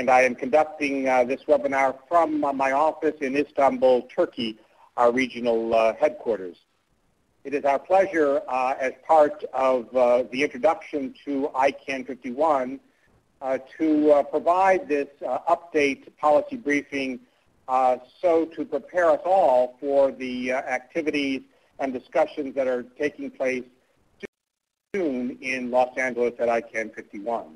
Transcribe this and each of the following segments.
and I am conducting this webinar from my office in Istanbul, Turkey, our regional headquarters. It is our pleasure as part of the introduction to ICANN 51 to provide this update policy briefing so to prepare us all for the activities and discussions that are taking place soon in Los Angeles at ICANN 51.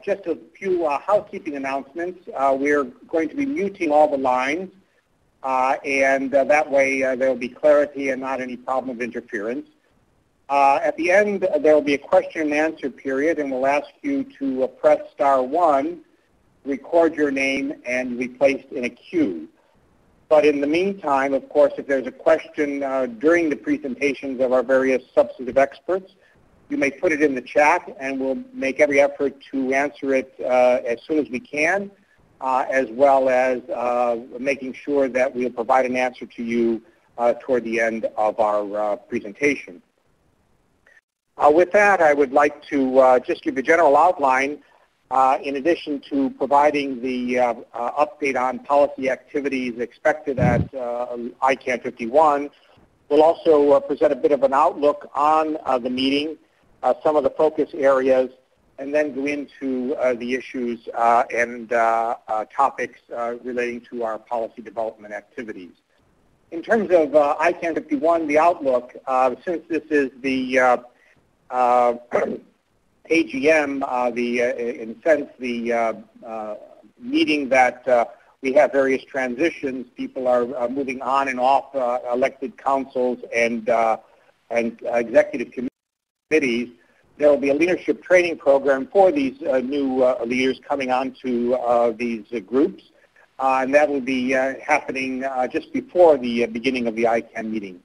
Just a few housekeeping announcements. We're going to be muting all the lines, and that way there will be clarity and not any problem of interference. At the end, there will be a question and answer period, and we'll ask you to press *1, record your name, and be placed in a queue. But in the meantime, of course, if there's a question during the presentations of our various substantive experts, you may put it in the chat, and we'll make every effort to answer it as soon as we can, as well as making sure that we'll provide an answer to you toward the end of our presentation. With that, I would like to just give a general outline. In addition to providing the update on policy activities expected at ICANN 51, we'll also present a bit of an outlook on the meeting, some of the focus areas, and then go into the issues and topics relating to our policy development activities. In terms of ICANN 51, the outlook, since this is the AGM, in a sense, the meeting that we have various transitions. People are moving on and off elected councils and executive committees. There will be a leadership training program for these new leaders coming onto these groups, and that will be happening just before the beginning of the ICANN meeting.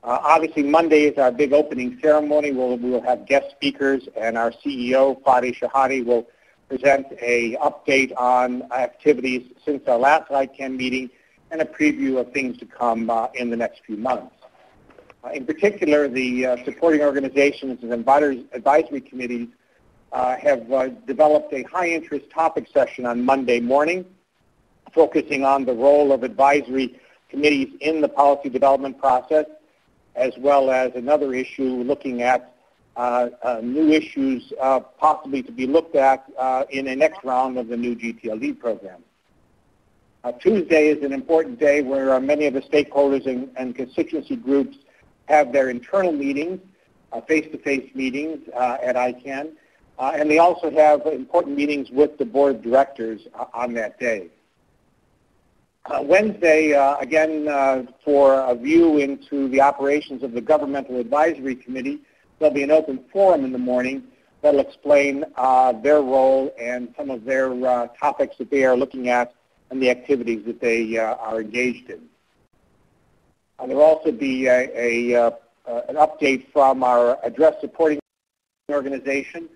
Obviously, Monday is our big opening ceremony. We'll have guest speakers, and our CEO, Fadi Shahadi, will present an update on activities since our last ICANN meeting and a preview of things to come in the next few months. In particular, the supporting organizations and advisory committees have developed a high-interest topic session on Monday morning, focusing on the role of advisory committees in the policy development process, as well as another issue looking at new issues possibly to be looked at in the next round of the new gTLD program. Tuesday is an important day where many of the stakeholders and constituency groups have their internal meetings, face-to-face meetings at ICANN, and they also have important meetings with the board of directors on that day. Wednesday, again, for a view into the operations of the Governmental Advisory Committee, there'll be an open forum in the morning that will explain their role and some of their topics that they are looking at and the activities that they are engaged in. There will also be an update from our address supporting organization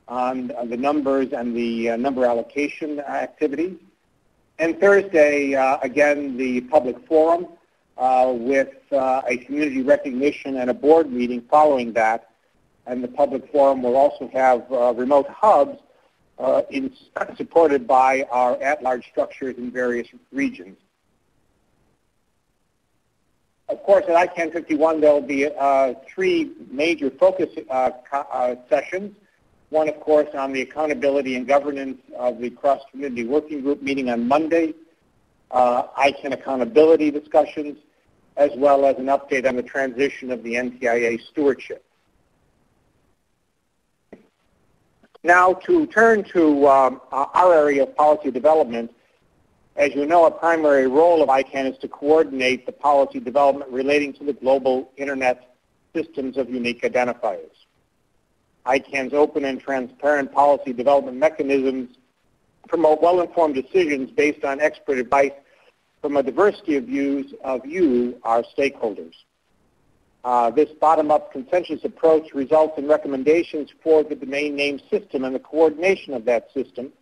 on the numbers and the number allocation activities. And Thursday, again, the public forum with a community recognition and a board meeting following that. And the public forum will also have remote hubs supported by our at-large structures in various regions. Of course, at ICANN 51, there will be 3 major focus sessions. One, of course, on the accountability and governance of the cross-community working group meeting on Monday, ICANN accountability discussions, as well as an update on the transition of the NTIA stewardship. Now, to turn to our area of policy development, as you know, a primary role of ICANN is to coordinate the policy development relating to the global Internet systems of unique identifiers. ICANN's open and transparent policy development mechanisms promote well-informed decisions based on expert advice from a diversity of views of you, our stakeholders. This bottom-up consensus approach results in recommendations for the domain name system and the coordination of that system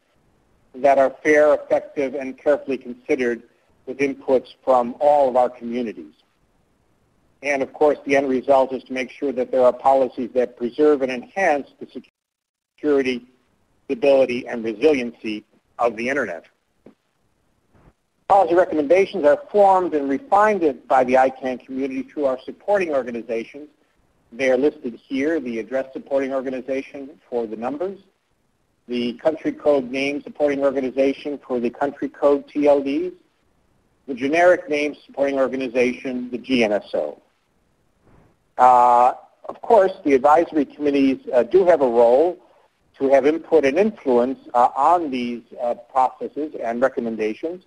that are fair, effective, and carefully considered with inputs from all of our communities. And of course, the end result is to make sure that there are policies that preserve and enhance the security, stability, and resiliency of the Internet. Policy recommendations are formed and refined by the ICANN community through our supporting organizations. They are listed here, the address supporting organization for the numbers, the country code name supporting organization for the country code TLDs, the generic name supporting organization, the GNSO. Of course, the advisory committees do have a role to have input and influence on these processes and recommendations,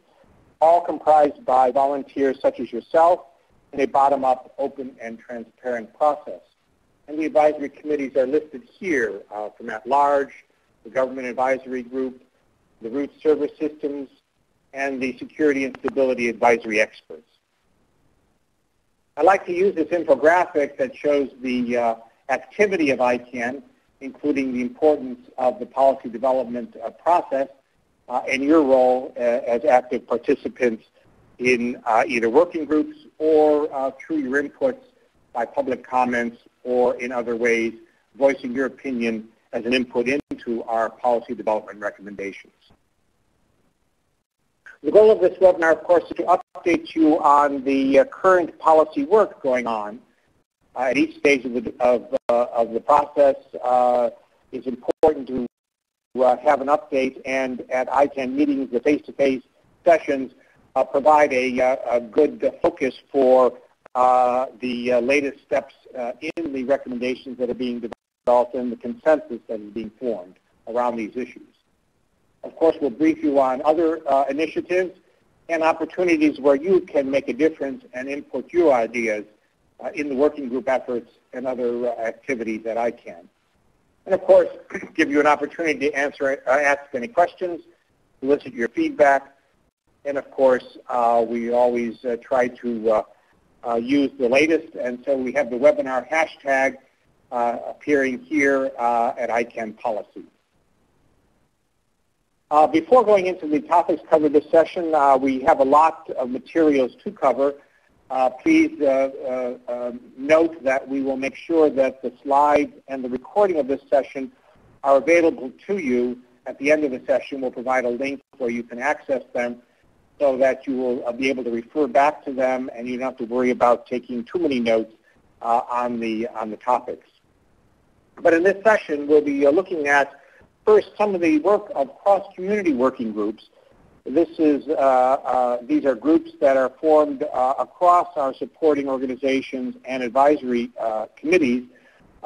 all comprised by volunteers such as yourself in a bottom-up, open, and transparent process. And the advisory committees are listed here from at-large, the Government Advisory Group, the Root Server Systems, and the Security and Stability Advisory Experts. I'd like to use this infographic that shows the activity of ICANN, including the importance of the policy development process and your role as active participants in either working groups or through your inputs by public comments or in other ways, voicing your opinion as an input into our policy development recommendations. The goal of this webinar, of course, is to update you on the current policy work going on at each stage of the process. It's important to have an update, and at ICANN meetings, the face-to-face sessions provide a good focus for the latest steps in the recommendations that are being developed and the consensus that is being formed around these issues. Of course, we'll brief you on other initiatives and opportunities where you can make a difference and input your ideas in the working group efforts and other activities at ICANN. And of course, give you an opportunity to ask any questions, elicit your feedback, and of course, we always try to use the latest, and so we have the webinar hashtag appearing here at ICANN Policy. Before going into the topics covered this session, we have a lot of materials to cover. Please note that we will make sure that the slides and the recording of this session are available to you. At the end of the session, we'll provide a link where you can access them so that you will be able to refer back to them and you don't have to worry about taking too many notes on the topics. But in this session, we'll be looking at first some of the work of cross-community working groups. These are groups that are formed across our supporting organizations and advisory committees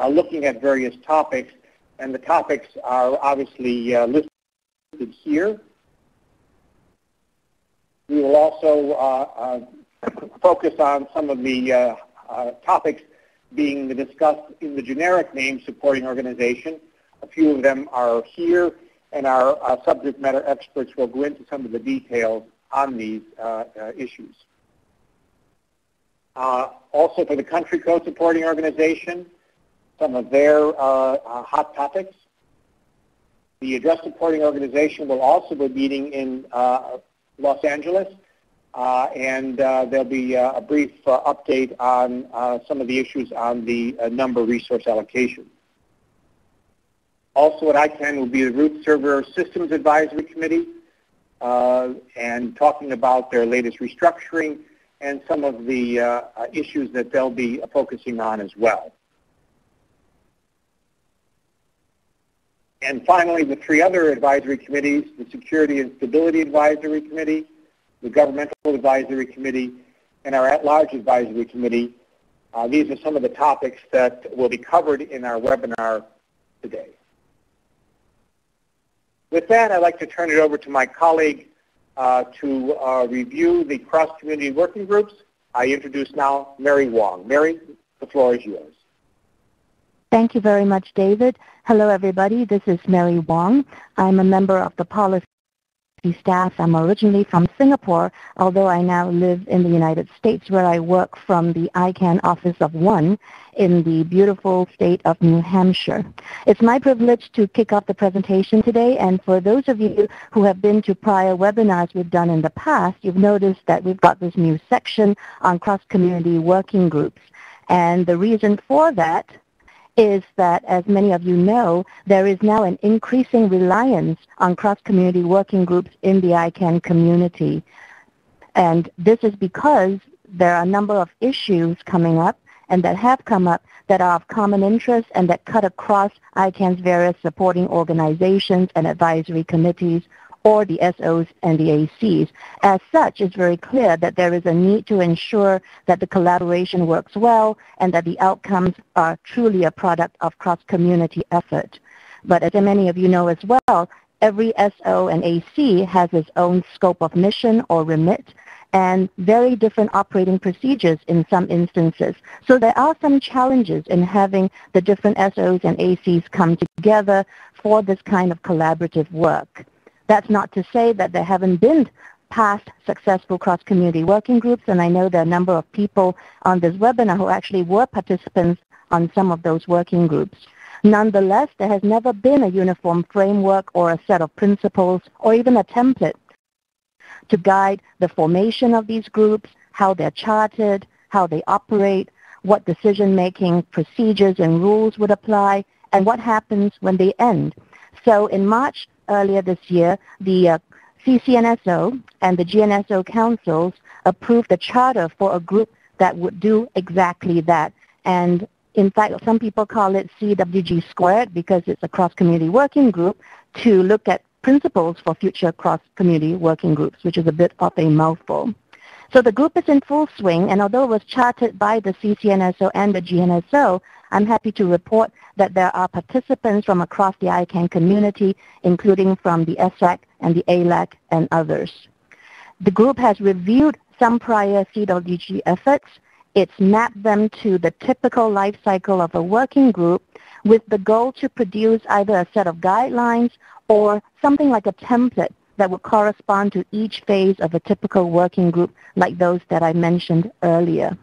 looking at various topics, and the topics are obviously listed here. We will also focus on some of the topics being discussed in the generic name supporting organization. A few of them are here, and our subject matter experts will go into some of the details on these issues. Also for the country code supporting organization, some of their hot topics. The address supporting organization will also be meeting in Los Angeles, and there'll be a brief update on some of the issues on the number resource allocation. Also at ICANN will be the Root Server Systems Advisory Committee and talking about their latest restructuring and some of the issues that they'll be focusing on as well. And finally, the three other advisory committees, the Security and Stability Advisory Committee, the Governmental Advisory Committee, and our At-Large Advisory Committee. These are some of the topics that will be covered in our webinar today. With that, I'd like to turn it over to my colleague to review the cross-community working groups. I introduce now Mary Wong. Mary, the floor is yours. Thank you very much, David. Hello, everybody. This is Mary Wong. I'm a member of the policy staff. I'm originally from Singapore, although I now live in the United States, where I work from the ICANN Office of One in the beautiful state of New Hampshire. It's my privilege to kick off the presentation today, and for those of you who have been to prior webinars we've done in the past, you've noticed that we've got this new section on cross-community working groups. And the reason for that is that, as many of you know, there is now an increasing reliance on cross-community working groups in the ICANN community. And this is because there are a number of issues coming up and that have come up that are of common interest and that cut across ICANN's various supporting organizations and advisory committees, or the SOs and the ACs. As such, it's very clear that there is a need to ensure that the collaboration works well and that the outcomes are truly a product of cross-community effort. But as many of you know as well, every SO and AC has its own scope of mission or remit, and very different operating procedures in some instances. So there are some challenges in having the different SOs and ACs come together for this kind of collaborative work. That's not to say that there haven't been past successful cross-community working groups, and I know there are a number of people on this webinar who actually were participants on some of those working groups. Nonetheless, there has never been a uniform framework or a set of principles or even a template to guide the formation of these groups, how they're charted, how they operate, what decision-making procedures and rules would apply, and what happens when they end. So in March earlier this year, the ccNSO and the GNSO councils approved a charter for a group that would do exactly that. And in fact, some people call it CWG squared because it's a cross-community working group to look at principles for future cross-community working groups, which is a bit of a mouthful. So the group is in full swing, and although it was charted by the ccNSO and the GNSO, I'm happy to report that there are participants from across the ICANN community, including from the SSAC and the ALAC and others. The group has reviewed some prior CWG efforts. It's mapped them to the typical life cycle of a working group with the goal to produce either a set of guidelines or something like a template that would correspond to each phase of a typical working group like those that I mentioned earlier.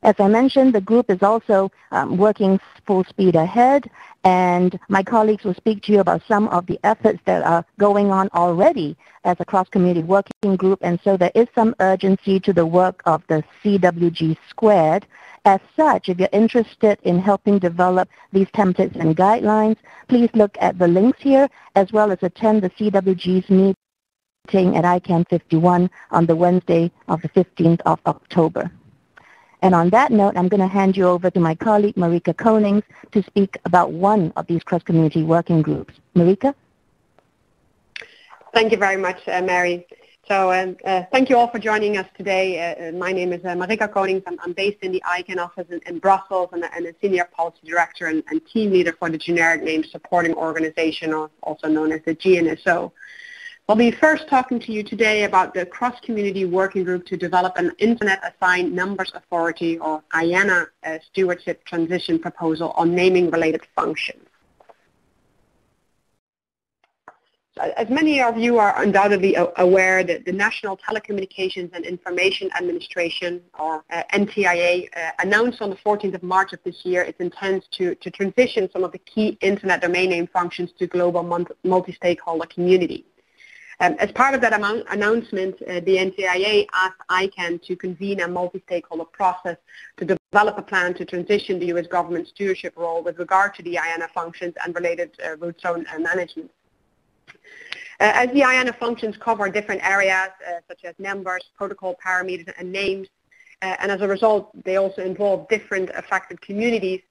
As I mentioned, the group is also working full speed ahead, and my colleagues will speak to you about some of the efforts that are going on already as a cross-community working group, and so there is some urgency to the work of the CWG squared. As such, if you're interested in helping develop these templates and guidelines, please look at the links here, as well as attend the CWG's meeting at ICANN 51 on the Wednesday of the 15th of October. And on that note, I'm going to hand you over to my colleague, Marika Konings, to speak about one of these cross-community working groups. Marika? Thank you very much, Mary. So thank you all for joining us today. My name is Marika Konings. I'm based in the ICANN office in Brussels and a senior policy director and team leader for the generic name supporting organization, or also known as the GNSO. I'll be first talking to you today about the cross-community working group to develop an Internet-Assigned Numbers Authority, or IANA Stewardship Transition Proposal on naming-related functions. As many of you are undoubtedly aware, that the National Telecommunications and Information Administration, or NTIA, announced on the 14th of March of this year its intent to transition some of the key Internet domain name functions to global multi-stakeholder community. As part of that announcement, the NTIA asked ICANN to convene a multi-stakeholder process to develop a plan to transition the U.S. government stewardship role with regard to the IANA functions and related root zone management. As the IANA functions cover different areas such as numbers, protocol parameters, and names, and as a result they also involve different affected communities,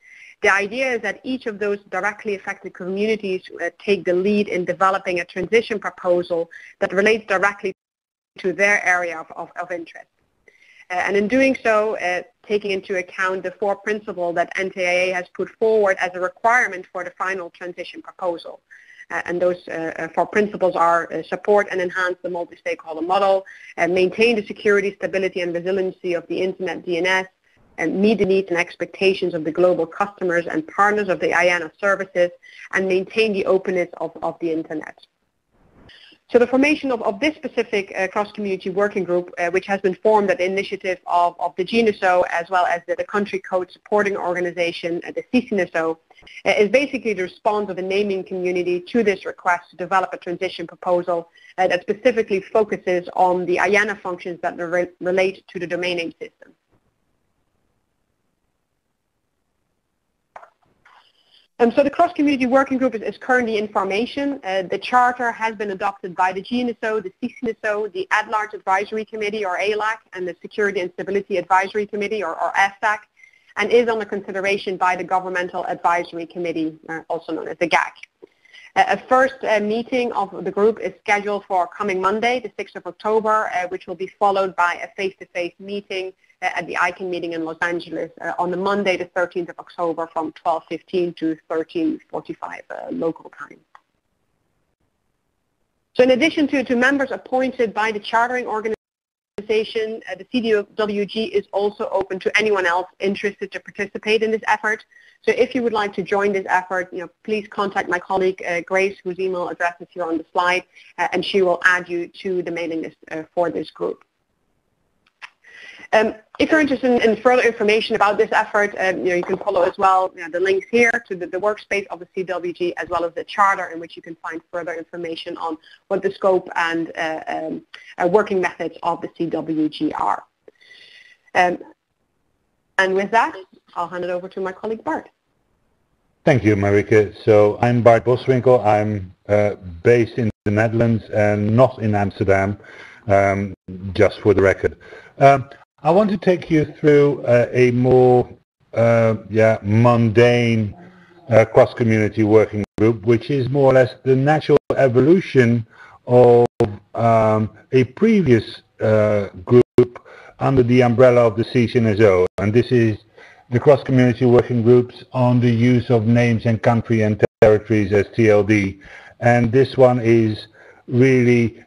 the idea is that each of those directly affected communities take the lead in developing a transition proposal that relates directly to their area of interest. And in doing so, taking into account the 4 principles that NTIA has put forward as a requirement for the final transition proposal. And those 4 principles are support and enhance the multi-stakeholder model, maintain the security, stability, and resiliency of the Internet DNS, and meet the needs and expectations of the global customers and partners of the IANA services, and maintain the openness of the Internet. So the formation of this specific cross-community working group, which has been formed at the initiative of the GNSO as well as the country code supporting organization, the ccNSO, is basically the response of the naming community to this request to develop a transition proposal that specifically focuses on the IANA functions that relate to the domain name system. So the cross-community working group is currently in formation. The charter has been adopted by the GNSO, the ccNSO, the At-Large Advisory Committee, or ALAC, and the Security and Stability Advisory Committee, or SSAC, and is under consideration by the Governmental Advisory Committee, also known as the GAC. A first meeting of the group is scheduled for coming Monday, the 6th of October, which will be followed by a face-to-face meeting at the ICANN meeting in Los Angeles on the Monday, the 13th of October from 12:15 to 13:45 local time. So in addition to members appointed by the chartering organization, the CWG is also open to anyone else interested to participate in this effort. So if you would like to join this effort, please contact my colleague Grace, whose email address is here on the slide, and she will add you to the mailing list for this group. If you're interested in further information about this effort, you can follow as well the links here to the workspace of the CWG, as well as the charter, in which you can find further information on what the scope and working methods of the CWG are. And with that, I'll hand it over to my colleague Bart. Thank you, Marika. So I'm Bart Boswinkel. I'm based in the Netherlands and not in Amsterdam, just for the record. I want to take you through a more mundane cross-community working group, which is more or less the natural evolution of a previous group under the umbrella of the ccNSO, and this is the cross-community working groups on the use of names and country and territories as TLD. And this one is really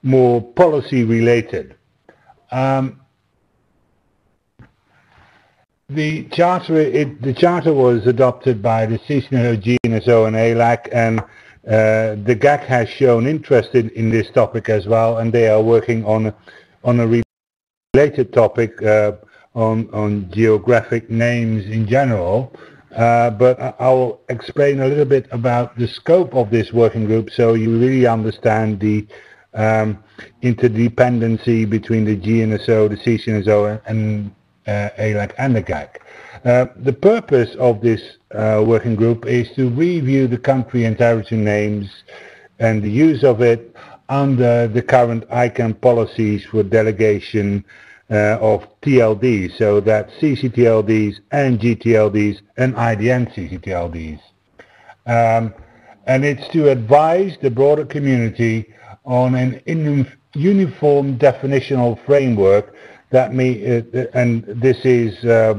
more policy related. The charter was adopted by the ccNSO, GNSO and ALAC, and the GAC has shown interest in this topic as well, and they are working on a related topic on geographic names in general. But I'll explain a little bit about the scope of this working group so you really understand the interdependency between the GNSO, the ccNSO and ALAC and the GAC. The purpose of this working group is to review the country and territory names and the use of it under the current ICANN policies for delegation of TLDs, so that's ccTLDs and gTLDs and IDN ccTLDs. And it's to advise the broader community on an uniform definitional framework that and this is a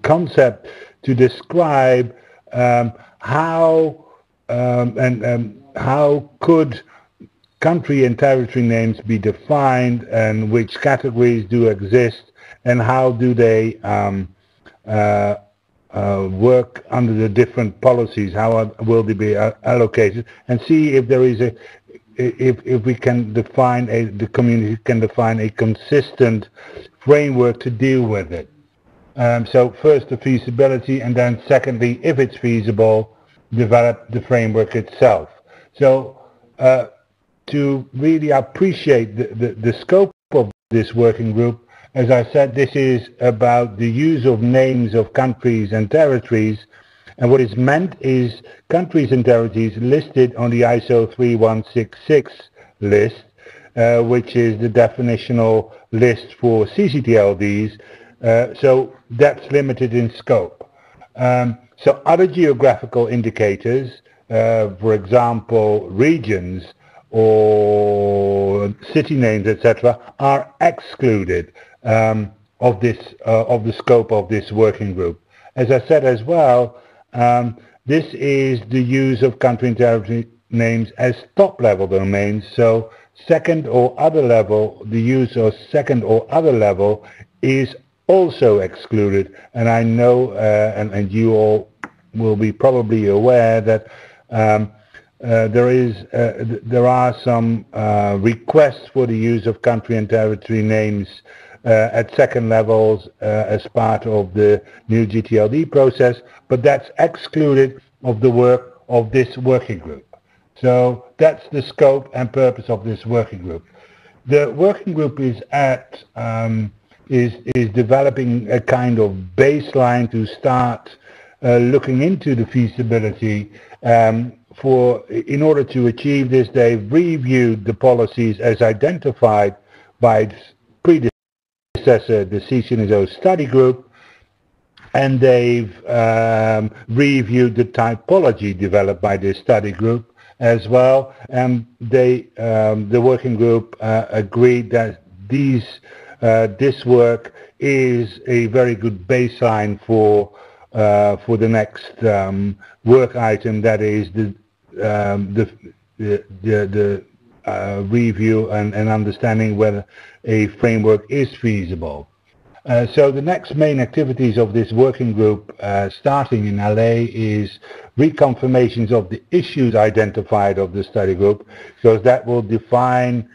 concept to describe how could country and territory names be defined, and which categories do exist, and how do they work under the different policies, how will they be allocated, and see if there is if we can define the community can define a consistent framework to deal with it. So first the feasibility, and then secondly, if it's feasible, develop the framework itself. So to really appreciate the scope of this working group, as I said, this is about the use of names of countries and territories, and what is meant is countries and territories listed on the ISO 3166 list, which is the definitional list for ccTLDs, so that's limited in scope. So other geographical indicators, for example regions or city names, etc., are excluded of the scope of this working group. As I said as well, this is the use of country and territory names as top-level domains, so second or other level, the use of second or other level is also excluded. And I know, and you all will be probably aware that there are some requests for the use of country and territory names at second levels as part of the new gTLD process, but that's excluded of the work of this working group. So that's the scope and purpose of this working group. The working group is at is developing a kind of baseline to start looking into the feasibility. In order to achieve this, they've reviewed the policies as identified by its predecessor, the ccNSO study group, and they've reviewed the typology developed by this study group as well. And the working group agreed that this work is a very good baseline for the next work item, that is the review and understanding whether a framework is feasible. So the next main activities of this working group, starting in LA, is reconfirmations of the issues identified of the study group, because that will define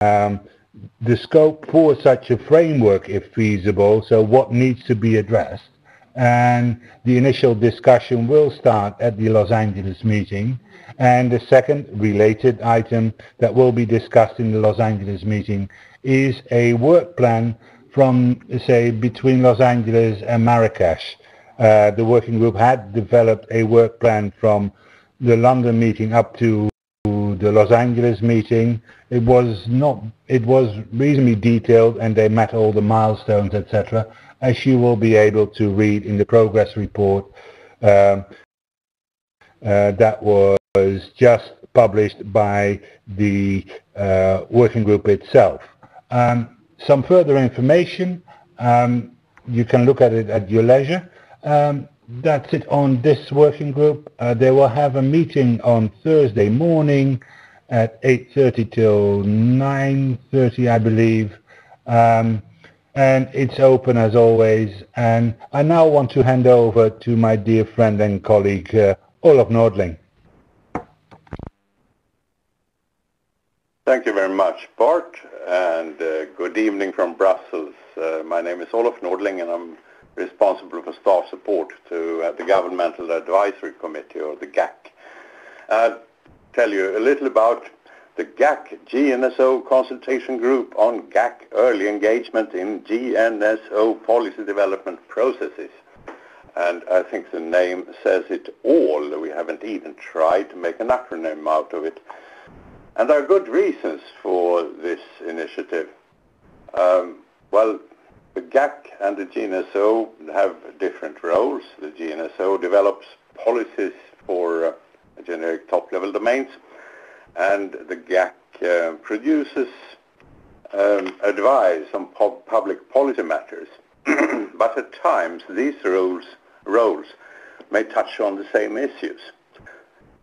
the scope for such a framework if feasible, so what needs to be addressed. And the initial discussion will start at the Los Angeles meeting, and the second related item that will be discussed in the Los Angeles meeting is a work plan from, say, between Los Angeles and Marrakesh. The working group had developed a work plan from the London meeting up to the Los Angeles meeting. It was reasonably detailed, and they met all the milestones, etc., as you will be able to read in the progress report that was just published by the working group itself. Some further information, you can look at it at your leisure. That's it on this working group. They will have a meeting on Thursday morning at 8:30 till 9:30, I believe. And it's open as always. And I now want to hand over to my dear friend and colleague, Olof Nordling. Thank you very much, Bart, and good evening from Brussels. My name is Olof Nordling, and I'm responsible for staff support to the Governmental Advisory Committee, or the GAC. I'll tell you a little about the GAC-GNSO consultation group on GAC early engagement in GNSO policy development processes. And I think the name says it all. We haven't even tried to make an acronym out of it. And there are good reasons for this initiative. Well, the GAC and the GNSO have different roles. The GNSO develops policies for generic top-level domains, and the GAC produces advice on public policy matters. But at times, these roles may touch on the same issues.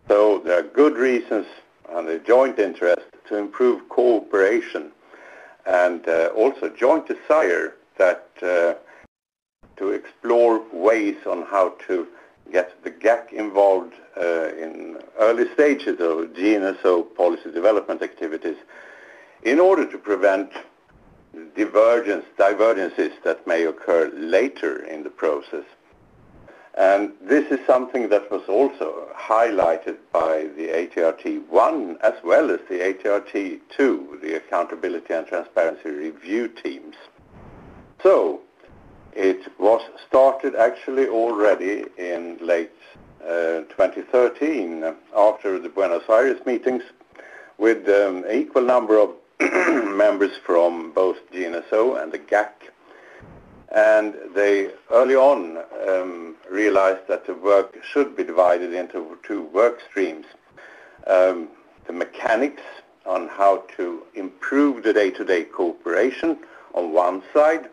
So there are good reasons and a joint interest to improve cooperation, and also joint desire that to explore ways on how to get the GAC involved in early stages of GNSO policy development activities in order to prevent divergences that may occur later in the process. And this is something that was also highlighted by the ATRT1 as well as the ATRT2, the Accountability and Transparency Review teams. So it was started actually already in late 2013 after the Buenos Aires meetings, with an equal number of members from both GNSO and the GAC. And they early on realized that the work should be divided into two work streams. The mechanics on how to improve the day-to-day cooperation on one side,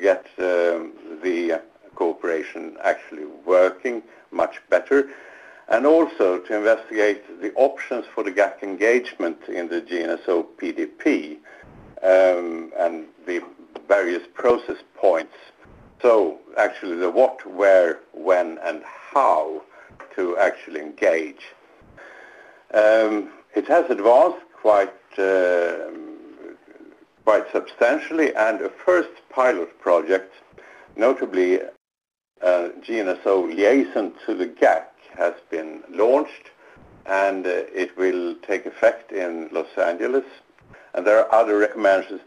get the cooperation actually working much better, and also to investigate the options for the GAC engagement in the GNSO PDP and the various process points. So actually the what, where, when, and how to actually engage. It has advanced quite substantially, and a first pilot project, notably GNSO liaison to the GAC, has been launched, and it will take effect in Los Angeles And there are other recommendations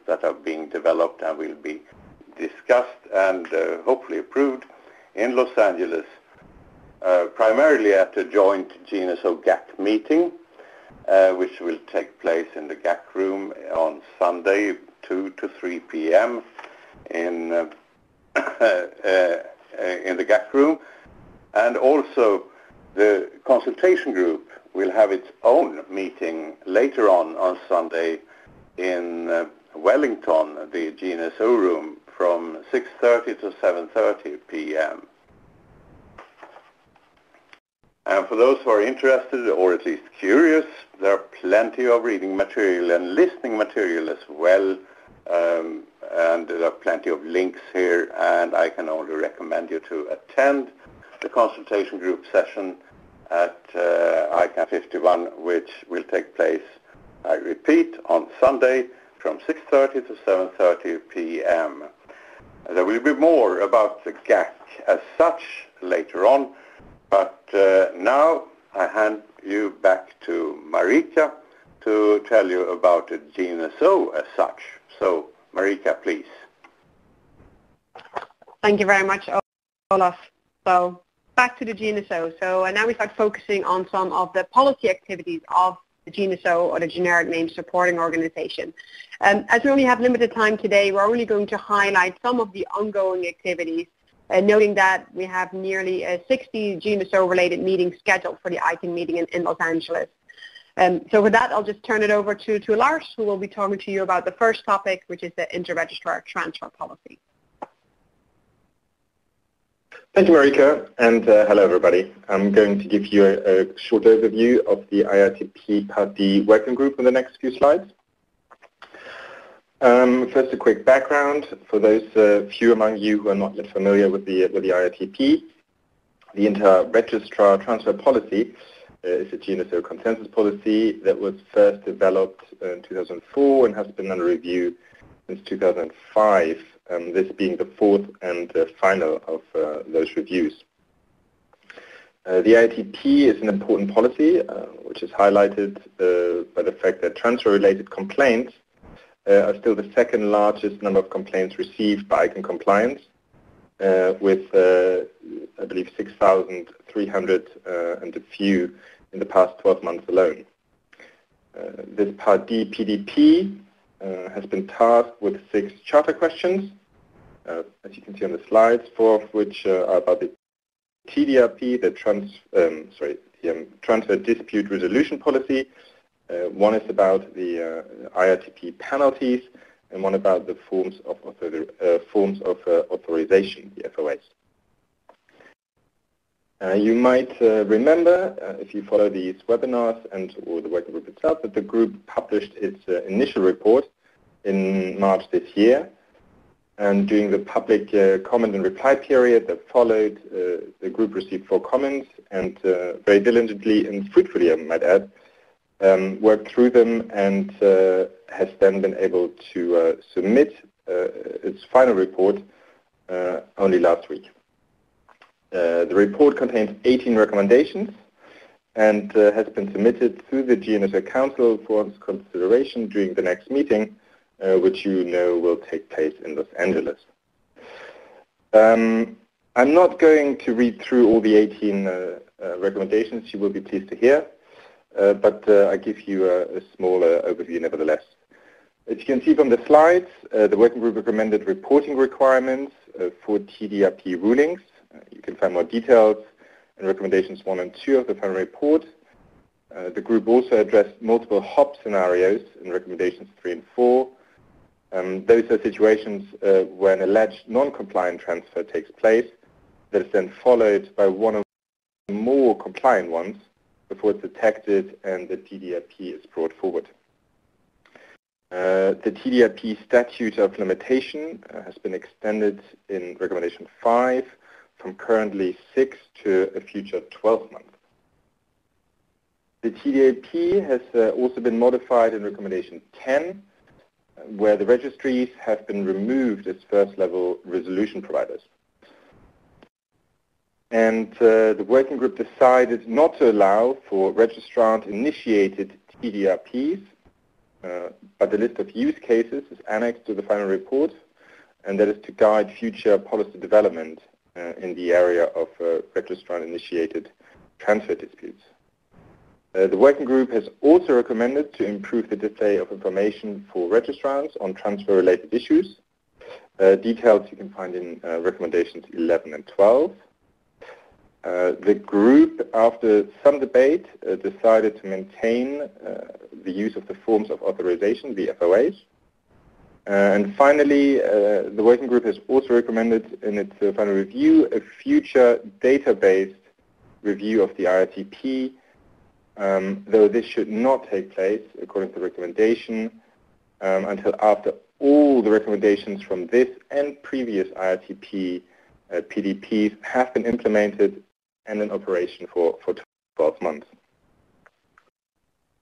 that are being developed and will be discussed and hopefully approved in Los Angeles, primarily at a joint GNSO GAC meeting, which will take place in the GAC room on Sunday, 2 to 3 p.m. in the GAC room. And also the consultation group will have its own meeting later on Sunday in Wellington, the GNSO room, from 6:30 to 7:30 p.m. And for those who are interested or at least curious, there are plenty of reading material and listening material as well, and there are plenty of links here, and I can only recommend you to attend the consultation group session at ICANN 51, which will take place, I repeat, on Sunday from 6:30 to 7:30 p.m. There will be more about the GAC as such later on, but now I hand you back to Marika to tell you about the GNSO as such. So, Marika, please. Thank you very much, Olof. So, back to the GNSO. So now we start focusing on some of the policy activities of the GNSO, or the generic name supporting organization. As we only have limited time today, we're only going to highlight some of the ongoing activities, noting that we have nearly 60 GNSO-related meetings scheduled for the ICANN meeting in Los Angeles. So with that, I'll just turn it over to Lars, who will be talking to you about the first topic, which is the Inter-Registrar transfer policy. Thank you, Marika, and hello, everybody. I'm going to give you a short overview of the IRTP Part D working group in the next few slides. First, a quick background for those few among you who are not yet familiar with the IRTP. The Inter-Registrar transfer policy is a GNSO consensus policy that was first developed in 2004 and has been under review since 2005. This being the fourth and final of those reviews. The IRTP is an important policy, which is highlighted by the fact that transfer-related complaints are still the second largest number of complaints received by ICANN compliance, with, I believe, 6,300 and a few in the past 12 months alone. This Part D PDP has been tasked with 6 charter questions, as you can see on the slides, 4 of which are about the TDRP, the Transfer Dispute Resolution Policy. 1 is about the IRTP penalties, and 1 about the forms of authorization, the FOAs. You might remember, if you follow these webinars or the working group itself, that the group published its initial report in March this year. And during the public comment and reply period that followed, the group received 4 comments and very diligently and fruitfully, I might add, worked through them and has then been able to submit its final report only last week. The report contains 18 recommendations and has been submitted through the GNSO Council for its consideration during the next meeting, which you know will take place in Los Angeles. I'm not going to read through all the 18 recommendations, you will be pleased to hear, but I give you a small overview nevertheless. As you can see from the slides, the working group recommended reporting requirements for TDRP rulings. You can find more details in recommendations 1 and 2 of the final report. The group also addressed multiple HOP scenarios in recommendations 3 and 4. Those are situations where an alleged non-compliant transfer takes place that is then followed by 1 or more compliant ones before it's detected and the TDRP is brought forward. The TDRP statute of limitation has been extended in recommendation 5 from currently 6 to a future 12 months. The TDRP has also been modified in recommendation 10, where the registries have been removed as first-level resolution providers. And the working group decided not to allow for registrant-initiated TDRPs but the list of use cases is annexed to the final report, and that is to guide future policy development in the area of registrar-initiated transfer disputes. The working group has also recommended to improve the display of information for registrars on transfer-related issues. Details you can find in recommendations 11 and 12. The group, after some debate, decided to maintain the use of the forms of authorization, the FOAs. And finally, the working group has also recommended in its final review a future data-based review of the IRTP, though this should not take place, according to the recommendation, until after all the recommendations from this and previous IRTP PDPs have been implemented and in operation for 12 months.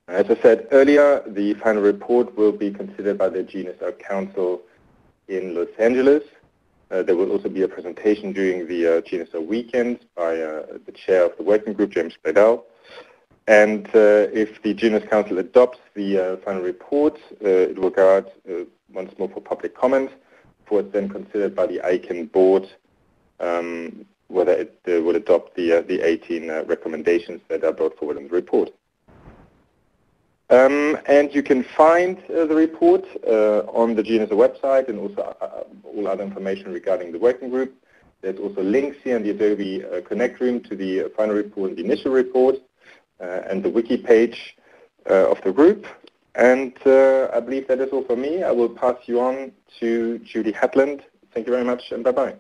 As I said earlier, the final report will be considered by the GNSO Council in Los Angeles. There will also be a presentation during the GNSO weekend by the chair of the working group, James Bledel. And if the GNSO Council adopts the final report, it will go out once more for public comment, before it's then considered by the ICANN board whether it will adopt the 18 recommendations that are brought forward in the report. And you can find the report on the GNSO website, and also all other information regarding the working group. There's also links here in the Adobe Connect room to the final report and the initial report, and the wiki page of the group. And I believe that is all for me. I will pass you on to Julie Hedlund. Thank you very much, and bye-bye.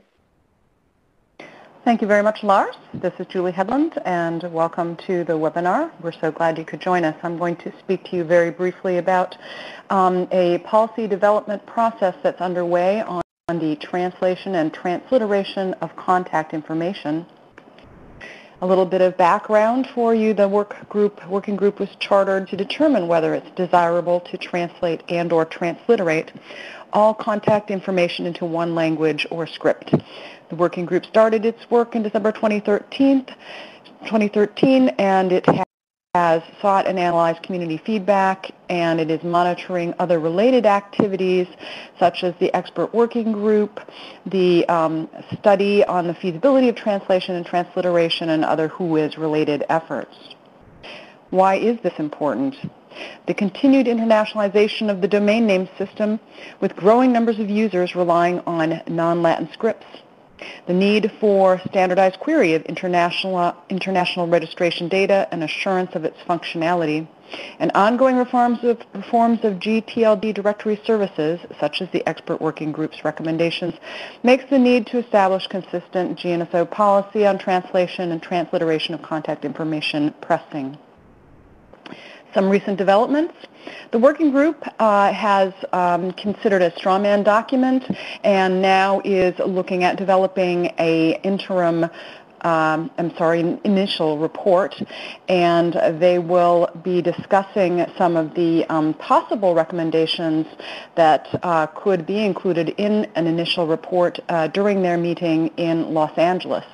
Thank you very much, Lars. This is Julie Hedlund, and welcome to the webinar. We're so glad you could join us. I'm going to speak to you very briefly about a policy development process that's underway on the translation and transliteration of contact information. A little bit of background for you. The working group was chartered to determine whether it's desirable to translate and or transliterate all contact information into one language or script. The working group started its work in December 2013, and it has sought and analyzed community feedback, and it is monitoring other related activities such as the expert working group, the study on the feasibility of translation and transliteration, and other WHOIS related efforts. Why is this important? The continued internationalization of the domain name system, with growing numbers of users relying on non-Latin scripts. The need for standardized query of international registration data and assurance of its functionality, and ongoing reforms of gTLD directory services, such as the expert working group's recommendations, makes the need to establish consistent GNSO policy on translation and transliteration of contact information pressing. Some recent developments. The working group has considered a strawman document and now is looking at developing a initial report, and they will be discussing some of the possible recommendations that could be included in an initial report during their meeting in Los Angeles.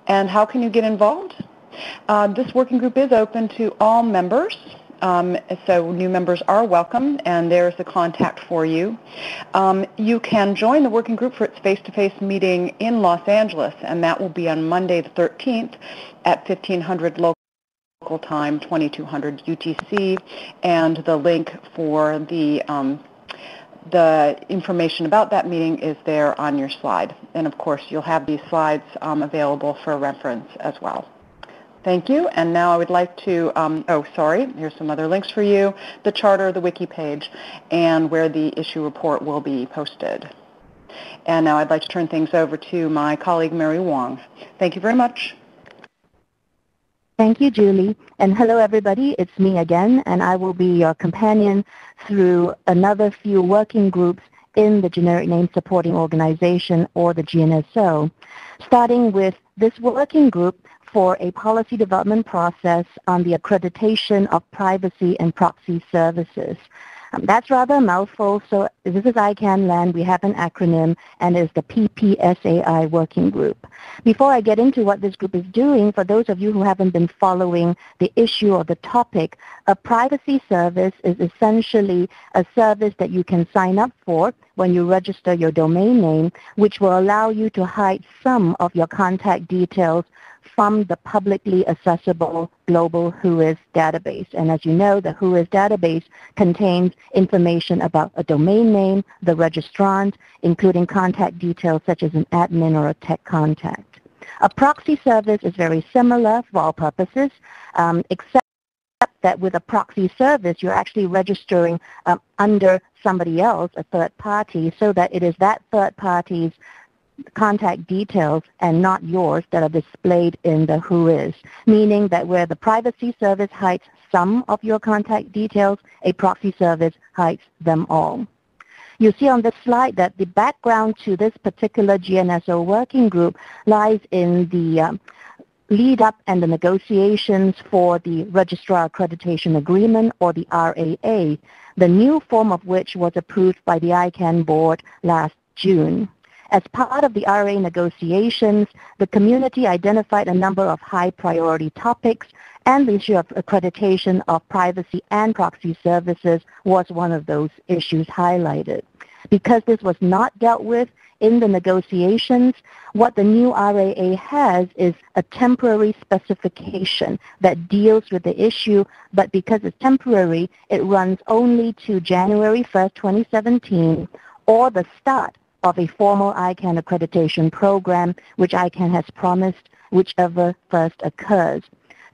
And how can you get involved? This working group is open to all members, so new members are welcome, and there's the contact for you. You can join the working group for its face-to-face meeting in Los Angeles, and that will be on Monday the 13th at 1500 local time, 2200 UTC, and the link for the information about that meeting is there on your slide. And of course, you'll have these slides available for reference as well. Thank you. And now I would like to, here's some other links for you, the charter, the wiki page, and where the issue report will be posted. And now I'd like to turn things over to my colleague, Mary Wong. Thank you very much. Thank you, Julie. And hello, everybody. It's me again, and I will be your companion through another few working groups in the Generic Name Supporting Organization, or the GNSO, starting with this working group for a policy development process on the accreditation of privacy and proxy services. That's rather a mouthful, so this is ICANN land. We have an acronym, and it's the PPSAI working group. Before I get into what this group is doing, for those of you who haven't been following the issue or the topic, a privacy service is essentially a service that you can sign up for when you register your domain name, which will allow you to hide some of your contact details from the publicly accessible global WHOIS database. And as you know, the WHOIS database contains information about a domain name, the registrant, including contact details such as an admin or a tech contact. A proxy service is very similar for all purposes, except that with a proxy service, you're actually registering under somebody else, a third party, so that it is that third party's contact details and not yours that are displayed in the WHOIS, meaning that where the privacy service hides some of your contact details, a proxy service hides them all. You see on this slide that the background to this particular GNSO working group lies in the lead up and the negotiations for the Registrar Accreditation Agreement, or the RAA, the new form of which was approved by the ICANN board last June. As part of the RA negotiations, the community identified a number of high priority topics, and the issue of accreditation of privacy and proxy services was one of those issues highlighted. Because this was not dealt with in the negotiations, what the new RAA has is a temporary specification that deals with the issue, but because it's temporary, it runs only to January 1st, 2017, or the start of a formal ICANN accreditation program, which ICANN has promised, whichever first occurs.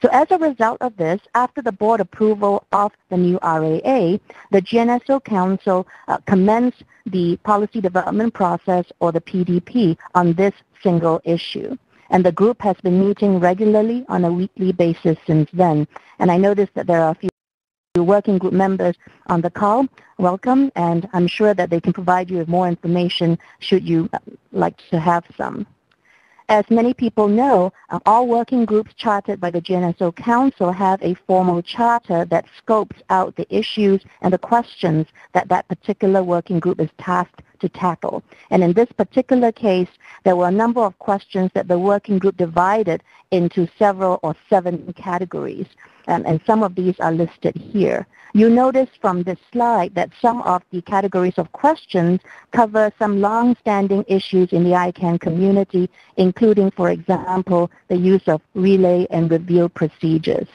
So as a result of this, after the board approval of the new RAA, the GNSO Council commenced the policy development process, or the PDP, on this single issue. And the group has been meeting regularly on a weekly basis since then. And I noticed that there are a few working group members on the call. Welcome, and I'm sure that they can provide you with more information should you like to have some. As many people know, all working groups chartered by the GNSO Council have a formal charter that scopes out the issues and the questions that that particular working group is tasked to tackle. And in this particular case, there were a number of questions that the working group divided into several or 7 categories. And some of these are listed here. You notice from this slide that some of the categories of questions cover some long-standing issues in the ICANN community, including, for example, the use of relay and reveal procedures.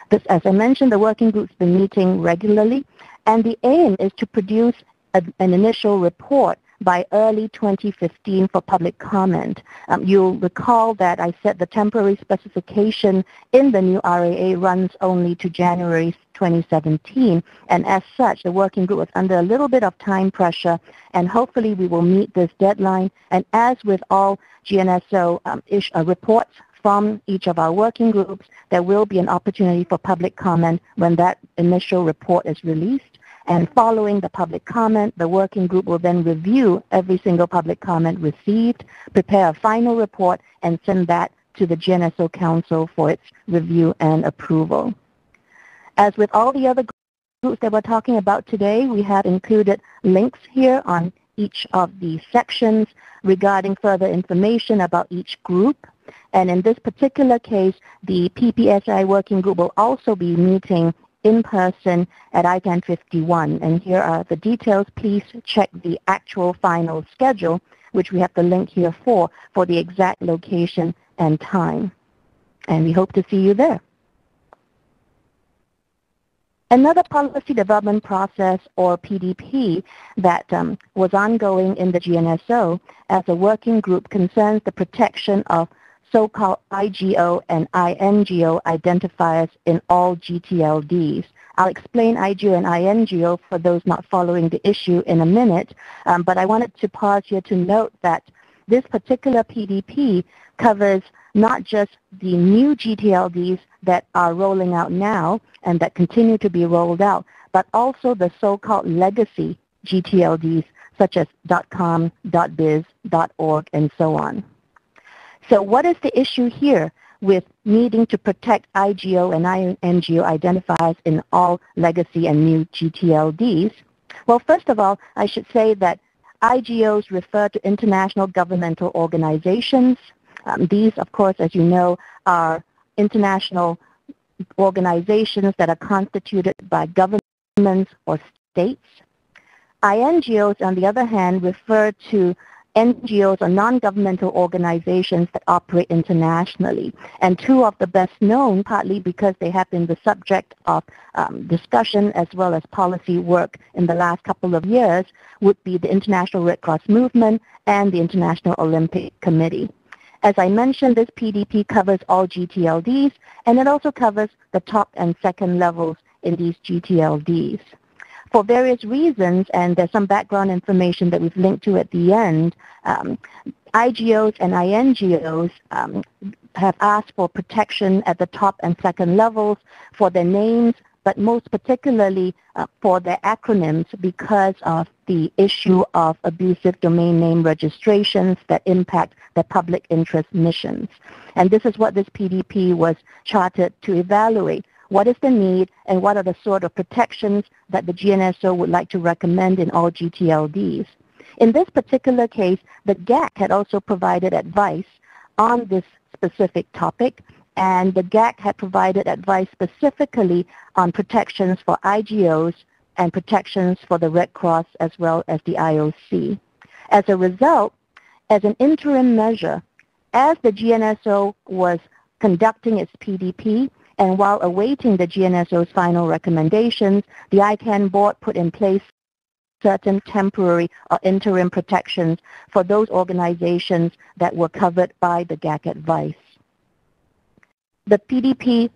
This, as I mentioned, the working group's been meeting regularly, and the aim is to produce an initial report by early 2015 for public comment. You'll recall that I said the temporary specification in the new RAA runs only to January 2017, and as such, the working group was under a little bit of time pressure, and hopefully we will meet this deadline. And as with all GNSO reports from each of our working groups, there will be an opportunity for public comment when that initial report is released. And following the public comment, the working group will then review every single public comment received, prepare a final report, and send that to the GNSO Council for its review and approval. As with all the other groups that we're talking about today, we have included links here on each of the sections regarding further information about each group. And in this particular case, the PPSAI working group will also be meeting in person at ICANN 51. And here are the details. Please check the actual final schedule, which we have the link here for the exact location and time. And we hope to see you there. Another policy development process, or PDP, that was ongoing in the GNSO as a working group concerns the protection of so-called IGO and INGO identifiers in all gTLDs. I'll explain IGO and INGO for those not following the issue in a minute, but I wanted to pause here to note that this particular PDP covers not just the new gTLDs that are rolling out now and that continue to be rolled out, but also the so-called legacy gTLDs such as .com, .biz, .org, and so on. So what is the issue here? with needing to protect IGO and INGO identifiers in all legacy and new gTLDs? Well, first of all, I should say that IGOs refer to international governmental organizations. These, of course, as you know, are international organizations that are constituted by governments or states. INGOs, on the other hand, refer to NGOs or non-governmental organizations that operate internationally. And two of the best known, partly because they have been the subject of discussion as well as policy work in the last couple of years, would be the International Red Cross Movement and the International Olympic Committee. As I mentioned, this PDP covers all gTLDs, and it also covers the top and second levels in these gTLDs. For various reasons, and there's some background information that we've linked to at the end, IGOs and INGOs have asked for protection at the top and second levels for their names, but most particularly for their acronyms because of the issue of abusive domain name registrations that impact their public interest missions. And this is what this PDP was chartered to evaluate. What is the need and what are the sort of protections that the GNSO would like to recommend in all gTLDs? In this particular case, the GAC had also provided advice on this specific topic, and the GAC had provided advice specifically on protections for IGOs and protections for the Red Cross as well as the IOC. As a result, as an interim measure, as the GNSO was conducting its PDP, and while awaiting the GNSO's final recommendations, the ICANN board put in place certain temporary or interim protections for those organizations that were covered by the GAC advice. The PDP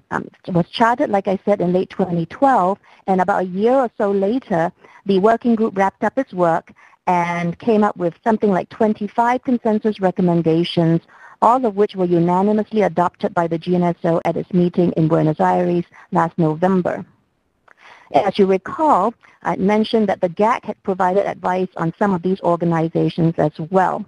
was chartered, like I said, in late 2012, and about a year or so later, the working group wrapped up its work and came up with something like 25 consensus recommendations, all of which were unanimously adopted by the GNSO at its meeting in Buenos Aires last November. As you recall, I mentioned that the GAC had provided advice on some of these organizations as well.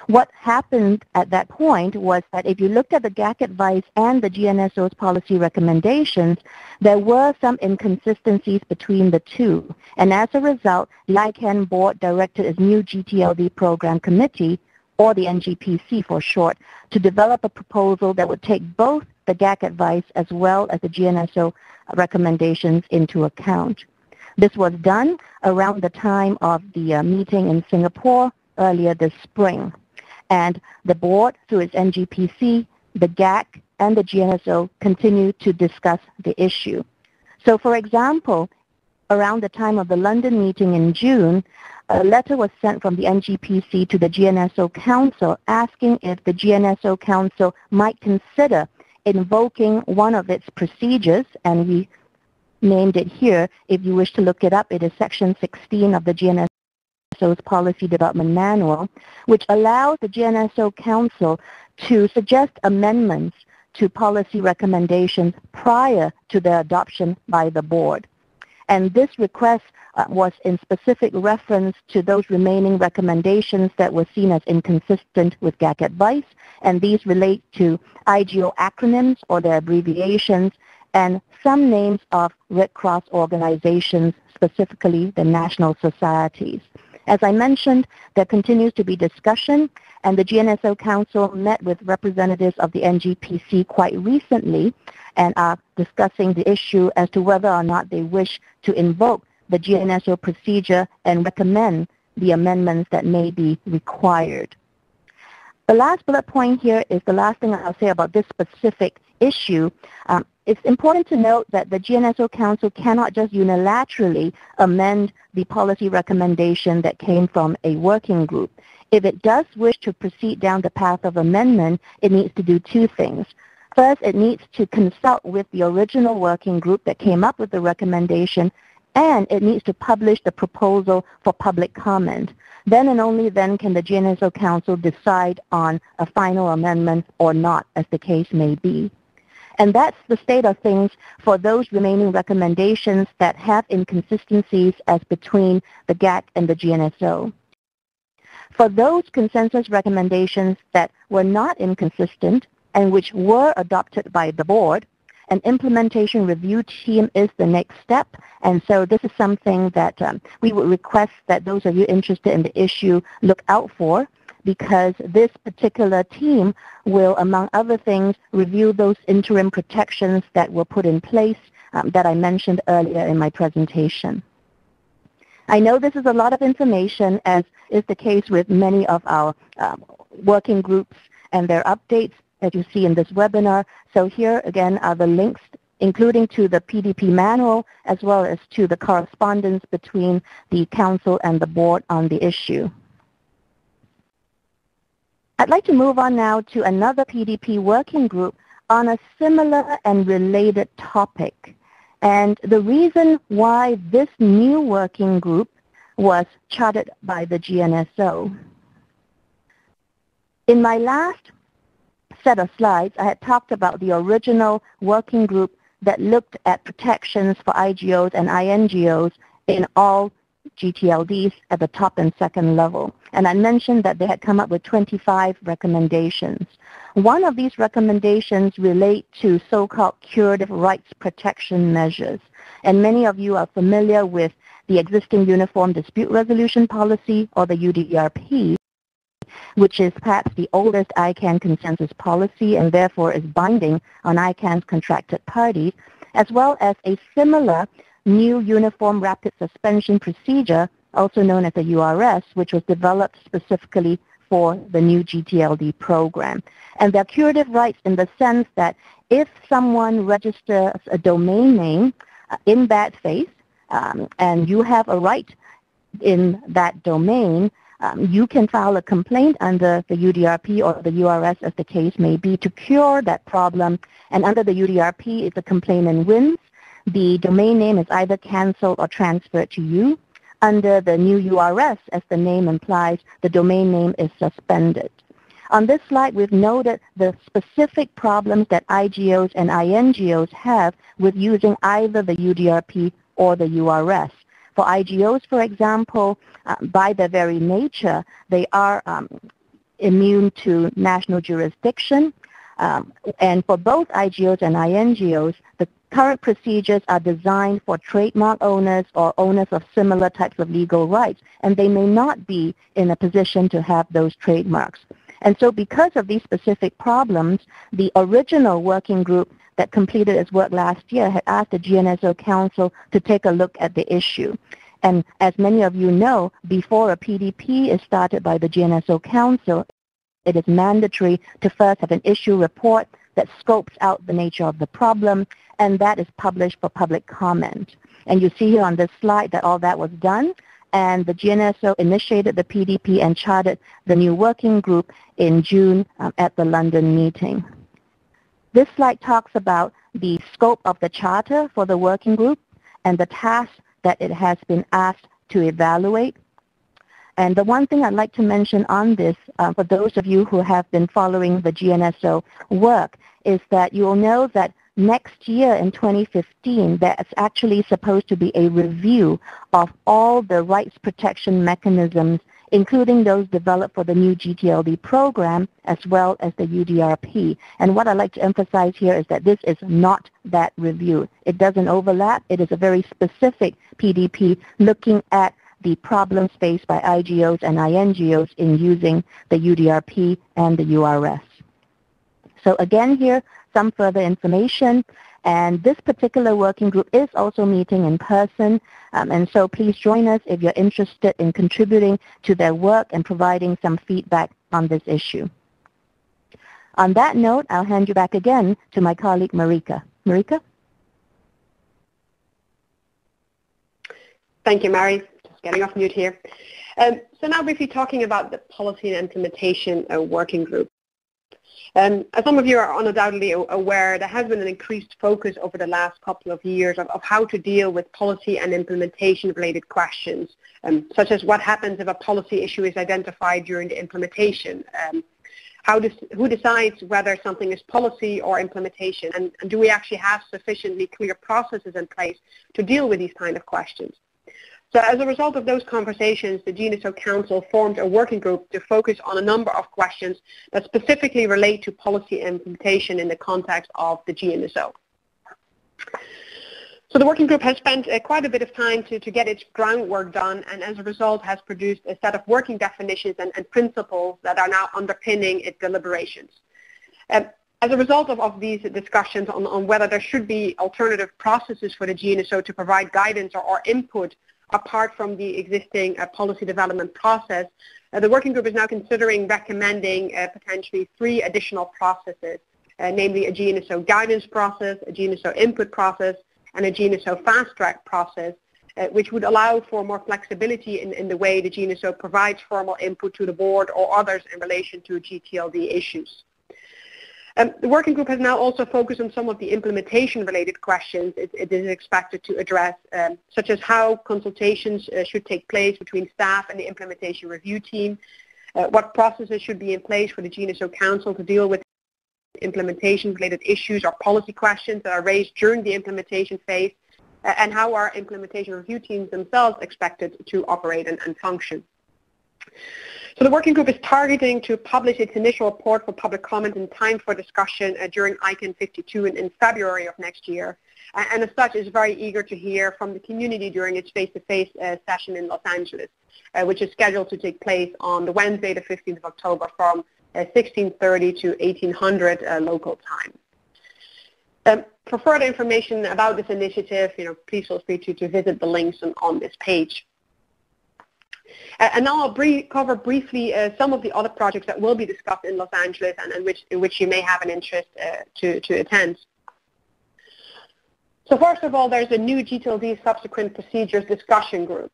What happened at that point was that if you looked at the GAC advice and the GNSO's policy recommendations, there were some inconsistencies between the two. And as a result, the ICANN board directed its new gTLD program committee, or the NGPC for short, to develop a proposal that would take both the GAC advice as well as the GNSO recommendations into account. This was done around the time of the meeting in Singapore earlier this spring. And the board, through its NGPC, the GAC, and the GNSO continue to discuss the issue. So, for example, around the time of the London meeting in June, a letter was sent from the NGPC to the GNSO Council asking if the GNSO Council might consider invoking one of its procedures, and we named it here. If you wish to look it up, it is Section 16 of the GNSO's Policy Development Manual, which allows the GNSO Council to suggest amendments to policy recommendations prior to their adoption by the board. And this request was in specific reference to those remaining recommendations that were seen as inconsistent with GAC advice, and these relate to IGO acronyms or their abbreviations and some names of Red Cross organizations, specifically the national societies. As I mentioned, there continues to be discussion, and the GNSO Council met with representatives of the NGPC quite recently and are discussing the issue as to whether or not they wish to invoke the GNSO procedure and recommend the amendments that may be required. The last bullet point here is the last thing I'll say about this specific issue. It's important to note that the GNSO Council cannot just unilaterally amend the policy recommendation that came from a working group. If it does wish to proceed down the path of amendment, it needs to do two things. First, it needs to consult with the original working group that came up with the recommendation, and it needs to publish the proposal for public comment. Then and only then can the GNSO Council decide on a final amendment or not, as the case may be. And that's the state of things for those remaining recommendations that have inconsistencies as between the GAC and the GNSO. For those consensus recommendations that were not inconsistent, and which were adopted by the board. An implementation review team is the next step, and so this is something that we would request that those of you interested in the issue look out for, because this particular team will, among other things, review those interim protections that were put in place that I mentioned earlier in my presentation. I know this is a lot of information, as is the case with many of our working groups and their updates that you see in this webinar. So here again are the links, including to the PDP manual, as well as to the correspondence between the Council and the Board on the issue. I'd like to move on now to another PDP working group on a similar and related topic. And the reason why this new working group was chartered by the GNSO. In my last set of slides, I had talked about the original working group that looked at protections for IGOs and INGOs in all gTLDs at the top and second level. And I mentioned that they had come up with 25 recommendations. One of these recommendations relate to so-called curative rights protection measures. And many of you are familiar with the existing Uniform Dispute Resolution Policy, or the UDRP, which is perhaps the oldest ICANN consensus policy and therefore is binding on ICANN's contracted parties, as well as a similar new Uniform Rapid Suspension Procedure, also known as the URS, which was developed specifically for the new gTLD program. And they're curative rights in the sense that if someone registers a domain name in bad faith, and you have a right in that domain, you can file a complaint under the UDRP or the URS, as the case may be, to cure that problem. And under the UDRP, if the complainant wins, the domain name is either canceled or transferred to you. Under the new URS, as the name implies, the domain name is suspended. On this slide, we've noted the specific problems that IGOs and INGOs have with using either the UDRP or the URS. For IGOs, for example, by their very nature, they are immune to national jurisdiction. And for both IGOs and INGOs, the current procedures are designed for trademark owners or owners of similar types of legal rights, and they may not be in a position to have those trademarks. And so because of these specific problems, the original working group that completed its work last year had asked the GNSO Council to take a look at the issue. And as many of you know, before a PDP is started by the GNSO Council, it is mandatory to first have an issue report that scopes out the nature of the problem, and that is published for public comment. And you see here on this slide that all that was done, and the GNSO initiated the PDP and chartered the new working group in June at the London meeting. This slide talks about the scope of the charter for the working group and the tasks that it has been asked to evaluate. And the one thing I'd like to mention on this, for those of you who have been following the GNSO work, is that you will know that next year in 2015, there's actually supposed to be a review of all the rights protection mechanisms, including those developed for the new gTLD program, as well as the UDRP. And what I'd like to emphasize here is that this is not that review. It doesn't overlap. It is a very specific PDP looking at the problems faced by IGOs and INGOs in using the UDRP and the URS. So again here, some further information. And this particular working group is also meeting in person. And so please join us if you're interested in contributing to their work and providing some feedback on this issue. On that note, I'll hand you back again to my colleague Marika. Marika? Thank you, Mary. Just getting off mute here. So now briefly talking about the policy and implementation working group. As some of you are undoubtedly aware, there has been an increased focus over the last couple of years of how to deal with policy and implementation related questions, such as what happens if a policy issue is identified during the implementation, who decides whether something is policy or implementation, and do we actually have sufficiently clear processes in place to deal with these kind of questions. So as a result of those conversations, the GNSO Council formed a working group to focus on a number of questions that specifically relate to policy implementation in the context of the GNSO. So the working group has spent quite a bit of time to get its groundwork done, and as a result has produced a set of working definitions and principles that are now underpinning its deliberations. As a result of these discussions on whether there should be alternative processes for the GNSO to provide guidance or input apart from the existing policy development process, the working group is now considering recommending potentially 3 additional processes, namely a GNSO guidance process, a GNSO input process, and a GNSO fast-track process, which would allow for more flexibility in the way the GNSO provides formal input to the board or others in relation to gTLD issues. The working group has now also focused on some of the implementation-related questions it is expected to address, such as how consultations should take place between staff and the implementation review team, what processes should be in place for the GNSO Council to deal with implementation-related issues or policy questions that are raised during the implementation phase, and how are implementation review teams themselves expected to operate and function. So the working group is targeting to publish its initial report for public comment in time for discussion during ICANN 52 in February of next year, and as such is very eager to hear from the community during its face-to-face session in Los Angeles, which is scheduled to take place on the Wednesday, the 15th of October from 1630 to 1800 local time. For further information about this initiative, please feel free to visit the links on this page. And now I'll cover briefly some of the other projects that will be discussed in Los Angeles and in which you may have an interest to attend. So first of all, there's a new gTLD subsequent procedures discussion group.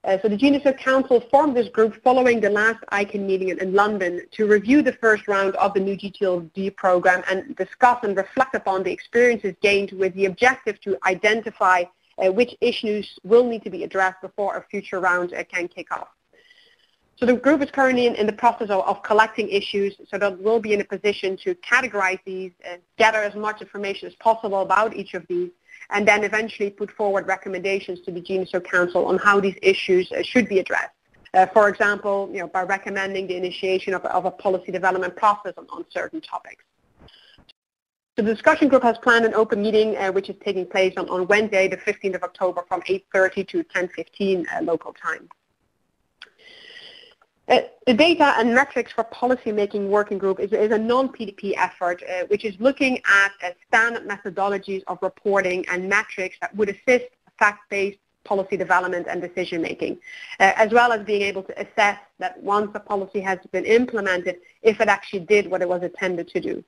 So the GNSO Council formed this group following the last ICANN meeting in London to review the first round of the new gTLD program and discuss and reflect upon the experiences gained with the objective to identify which issues will need to be addressed before a future round can kick off. So the group is currently in the process of collecting issues, so that we'll be in a position to categorize these, gather as much information as possible about each of these, and then eventually put forward recommendations to the GNSO Council on how these issues should be addressed. For example, by recommending the initiation of a policy development process on certain topics. So the discussion group has planned an open meeting which is taking place on Wednesday, the 15th of October from 8:30 to 10:15 local time. The Data and Metrics for Policymaking Working Group is a non-PDP effort which is looking at standard methodologies of reporting and metrics that would assist fact-based policy development and decision-making, as well as being able to assess that once a policy has been implemented, if it actually did what it was intended to do.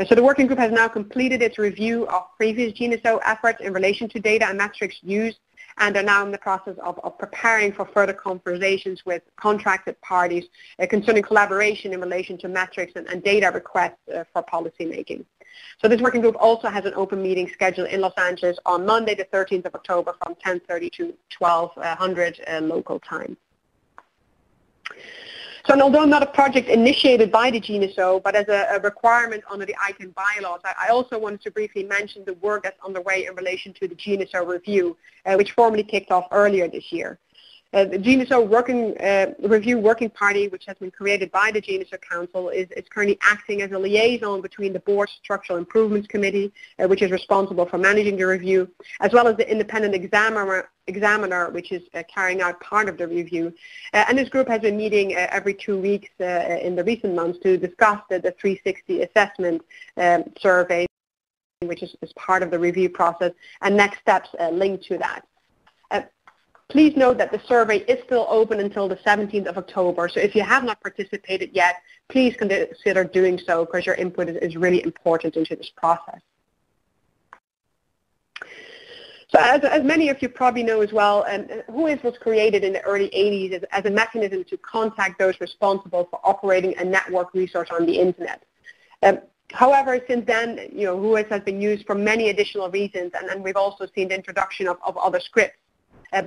So the working group has now completed its review of previous GNSO efforts in relation to data and metrics used, and are now in the process of preparing for further conversations with contracted parties concerning collaboration in relation to metrics and data requests for policy making. So this working group also has an open meeting scheduled in Los Angeles on Monday, the 13th of October from 10:30 to 1200 local time. So and although not a project initiated by the GNSO, but as a requirement under the ICANN bylaws, I also wanted to briefly mention the work that's underway in relation to the GNSO review, which formally kicked off earlier this year. The GNSO Review Working Party, which has been created by the GNSO Council, is currently acting as a liaison between the Board's Structural Improvements Committee, which is responsible for managing the review, as well as the independent examiner, which is carrying out part of the review. And this group has been meeting every 2 weeks in the recent months to discuss the 360 assessment survey, which is part of the review process, and next steps linked to that. Please note that the survey is still open until the 17th of October, so if you have not participated yet, please consider doing so because your input is really important into this process. So as many of you probably know as well, WHOIS was created in the early 80s as a mechanism to contact those responsible for operating a network resource on the Internet. However, since then, WHOIS has been used for many additional reasons, and we've also seen the introduction of other scripts.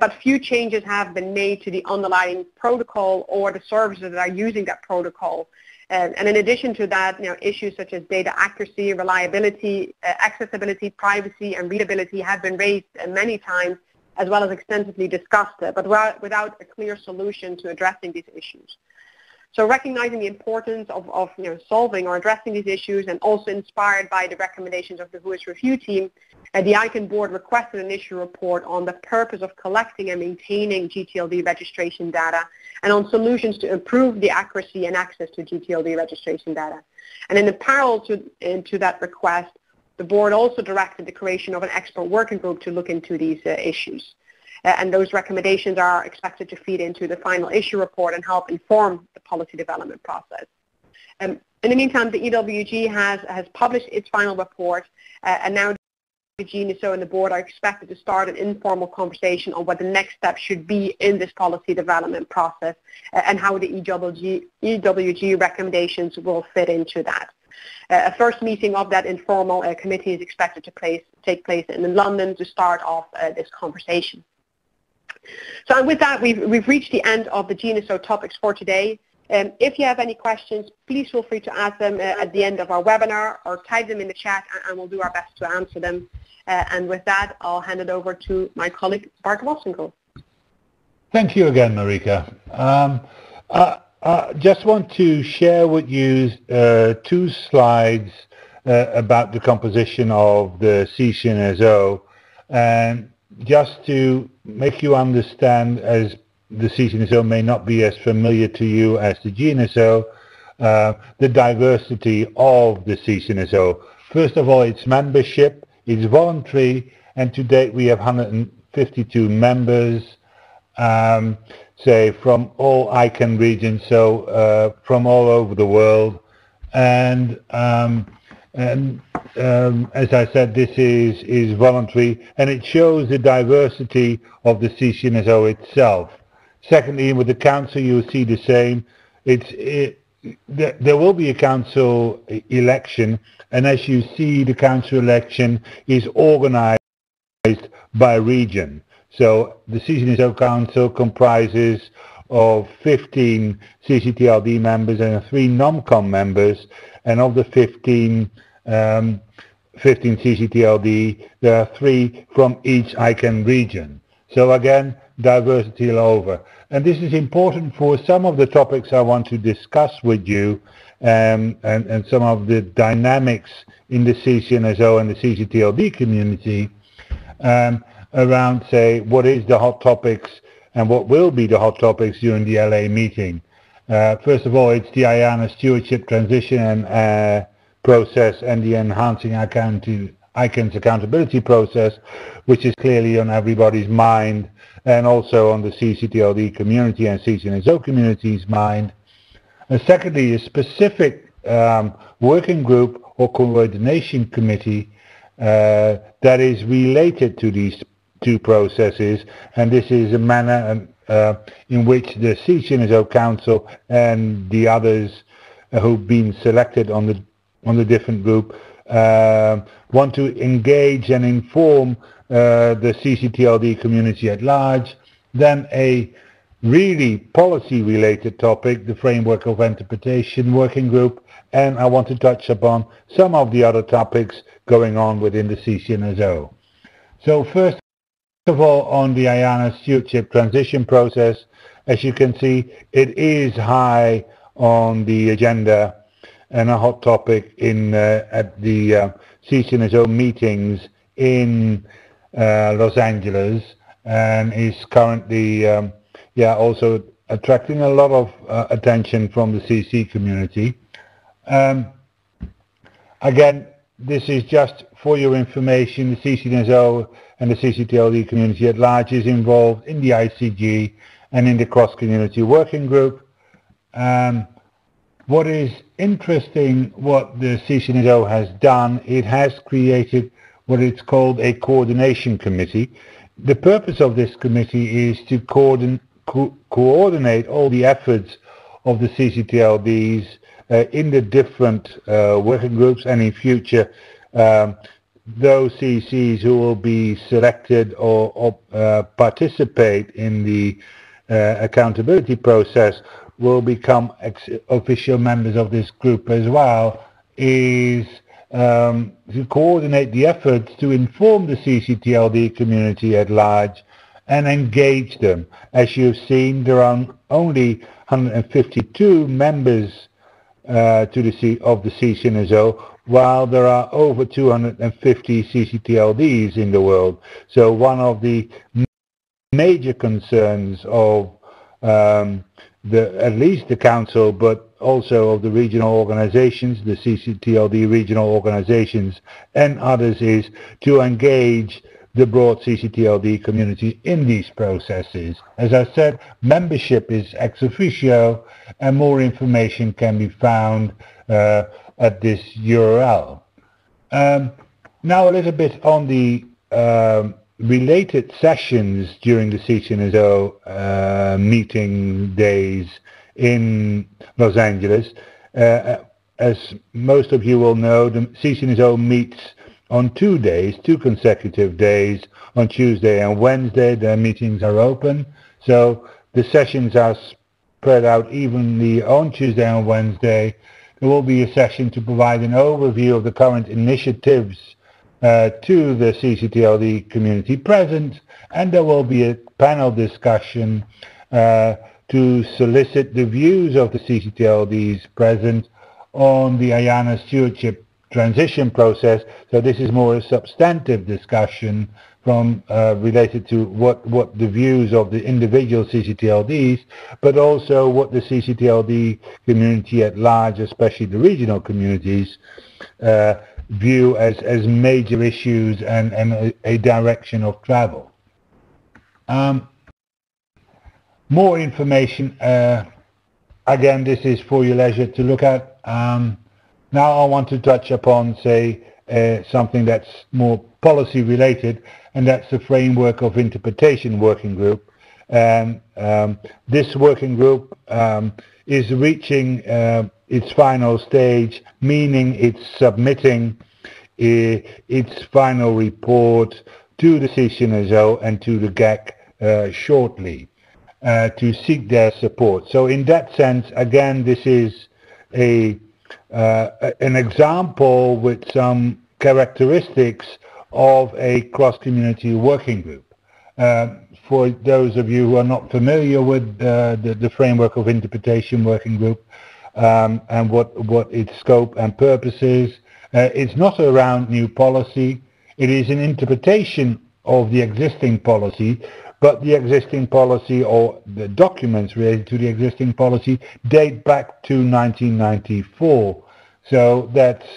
But few changes have been made to the underlying protocol or the services that are using that protocol. And in addition to that, issues such as data accuracy, reliability, accessibility, privacy, and readability have been raised many times, as well as extensively discussed it, but without a clear solution to addressing these issues. So recognizing the importance of solving or addressing these issues, and also inspired by the recommendations of the WHOIS review team, the ICANN board requested an issue report on the purpose of collecting and maintaining gTLD registration data, and on solutions to improve the accuracy and access to gTLD registration data. And in parallel to that request, the board also directed the creation of an expert working group to look into these issues. And those recommendations are expected to feed into the final issue report and help inform the policy development process. In the meantime, the EWG has published its final report, and now the GNSO and the board are expected to start an informal conversation on what the next step should be in this policy development process, and how the EWG recommendations will fit into that. A first meeting of that informal committee is expected to take place in London to start off this conversation. So with that, we've reached the end of the GNSO topics for today. If you have any questions, please feel free to ask them at the end of our webinar, or type them in the chat, and we'll do our best to answer them. And with that, I'll hand it over to my colleague, Bart Boswinkel. Thank you again, Marika. I just want to share with you 2 slides about the composition of the ccNSO, and just to make you understand, as the ccNSO may not be as familiar to you as the GNSO, the diversity of the ccNSO. First of all, its membership is voluntary, and to date we have 152 members, say from all ICANN regions, so from all over the world. And as I said, this is voluntary, and it shows the diversity of the ccNSO itself. Secondly, with the council, you'll see the same. There will be a council election, and as you see, the council election is organized by region. So the ccNSO Council comprises of 15 ccTLD members and 3 NOMCOM members, and of the 15 ccTLD, there are 3 from each ICANN region. So again, diversity all over. And this is important for some of the topics I want to discuss with you, and some of the dynamics in the ccNSO and the ccTLD community, around, say, what is the hot topics and what will be the hot topics during the LA meeting. First of all, it's the IANA Stewardship Transition Process and the Enhancing ICANN's Accountability Process, which is clearly on everybody's mind, and also on the ccTLD community and ccNSO community's mind. And secondly, a specific working group or coordination committee that is related to these 2 processes, and this is a manner in which the ccNSO Council and the others who've been selected on the different group want to engage and inform the ccTLD community at large. Then a really policy-related topic, the Framework of Interpretation Working Group, and I want to touch upon some of the other topics going on within the ccNSO. So first of all, on the IANA Stewardship Transition Process, as you can see, it is high on the agenda and a hot topic at the ccNSO meetings in Los Angeles, and is currently also attracting a lot of attention from the CC community. Again, this is just for your information. The ccNSO and the ccTLD community at large is involved in the ICG and in the cross-community working group. What is interesting, what the ccNSO has done, it has created what it's called a coordination committee. The purpose of this committee is to coordinate all the efforts of the ccTLDs in the different working groups, and in future those CCs who will be selected or participate in the accountability process will become official members of this group as well, is to coordinate the efforts to inform the ccTLD community at large and engage them. As you've seen, there are only 152 members of the ccNSO, while there are over 250 ccTLDs in the world. So one of the major concerns of at least the Council, but also of the regional organizations, the ccTLD regional organizations and others, is to engage the broad ccTLD community in these processes. As I said, membership is ex officio, and more information can be found at this URL. Now a little bit on the related sessions during the ccNSO meeting days in Los Angeles. As most of you will know, the ccNSO meets on 2 days, 2 consecutive days, on Tuesday and Wednesday. The meetings are open, so the sessions are spread out evenly on Tuesday and Wednesday. There will be a session to provide an overview of the current initiatives to the ccTLD community present, and there will be a panel discussion to solicit the views of the ccTLDs present on the IANA Stewardship Transition Process. So this is more a substantive discussion from related to what the views of the individual ccTLDs, but also what the ccTLD community at large, especially the regional communities, view as major issues and a direction of travel. More information, again, this is for your leisure to look at. Now I want to touch upon, say, something that's more policy related, and that's the Framework of Interpretation Working Group. And this working group is reaching its final stage, meaning it's submitting its final report to the ccNSO and to the GAC shortly to seek their support. So in that sense, again, this is an example with some characteristics of a cross-community working group. For those of you who are not familiar with the Framework of Interpretation Working Group and what its scope and purpose is, it's not around new policy. It is an interpretation of the existing policy, but the existing policy, or the documents related to the existing policy, date back to 1994. So that's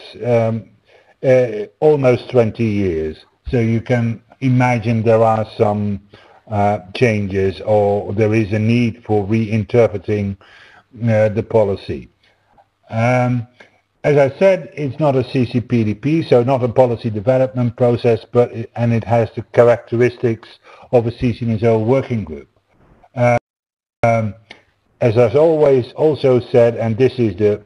almost 20 years. So you can imagine there are some changes, or there is a need for reinterpreting the policy. As I said, it's not a CCPDP, so not a policy development process, and it has the characteristics of a ccNSO working group. As I've always also said, and this is the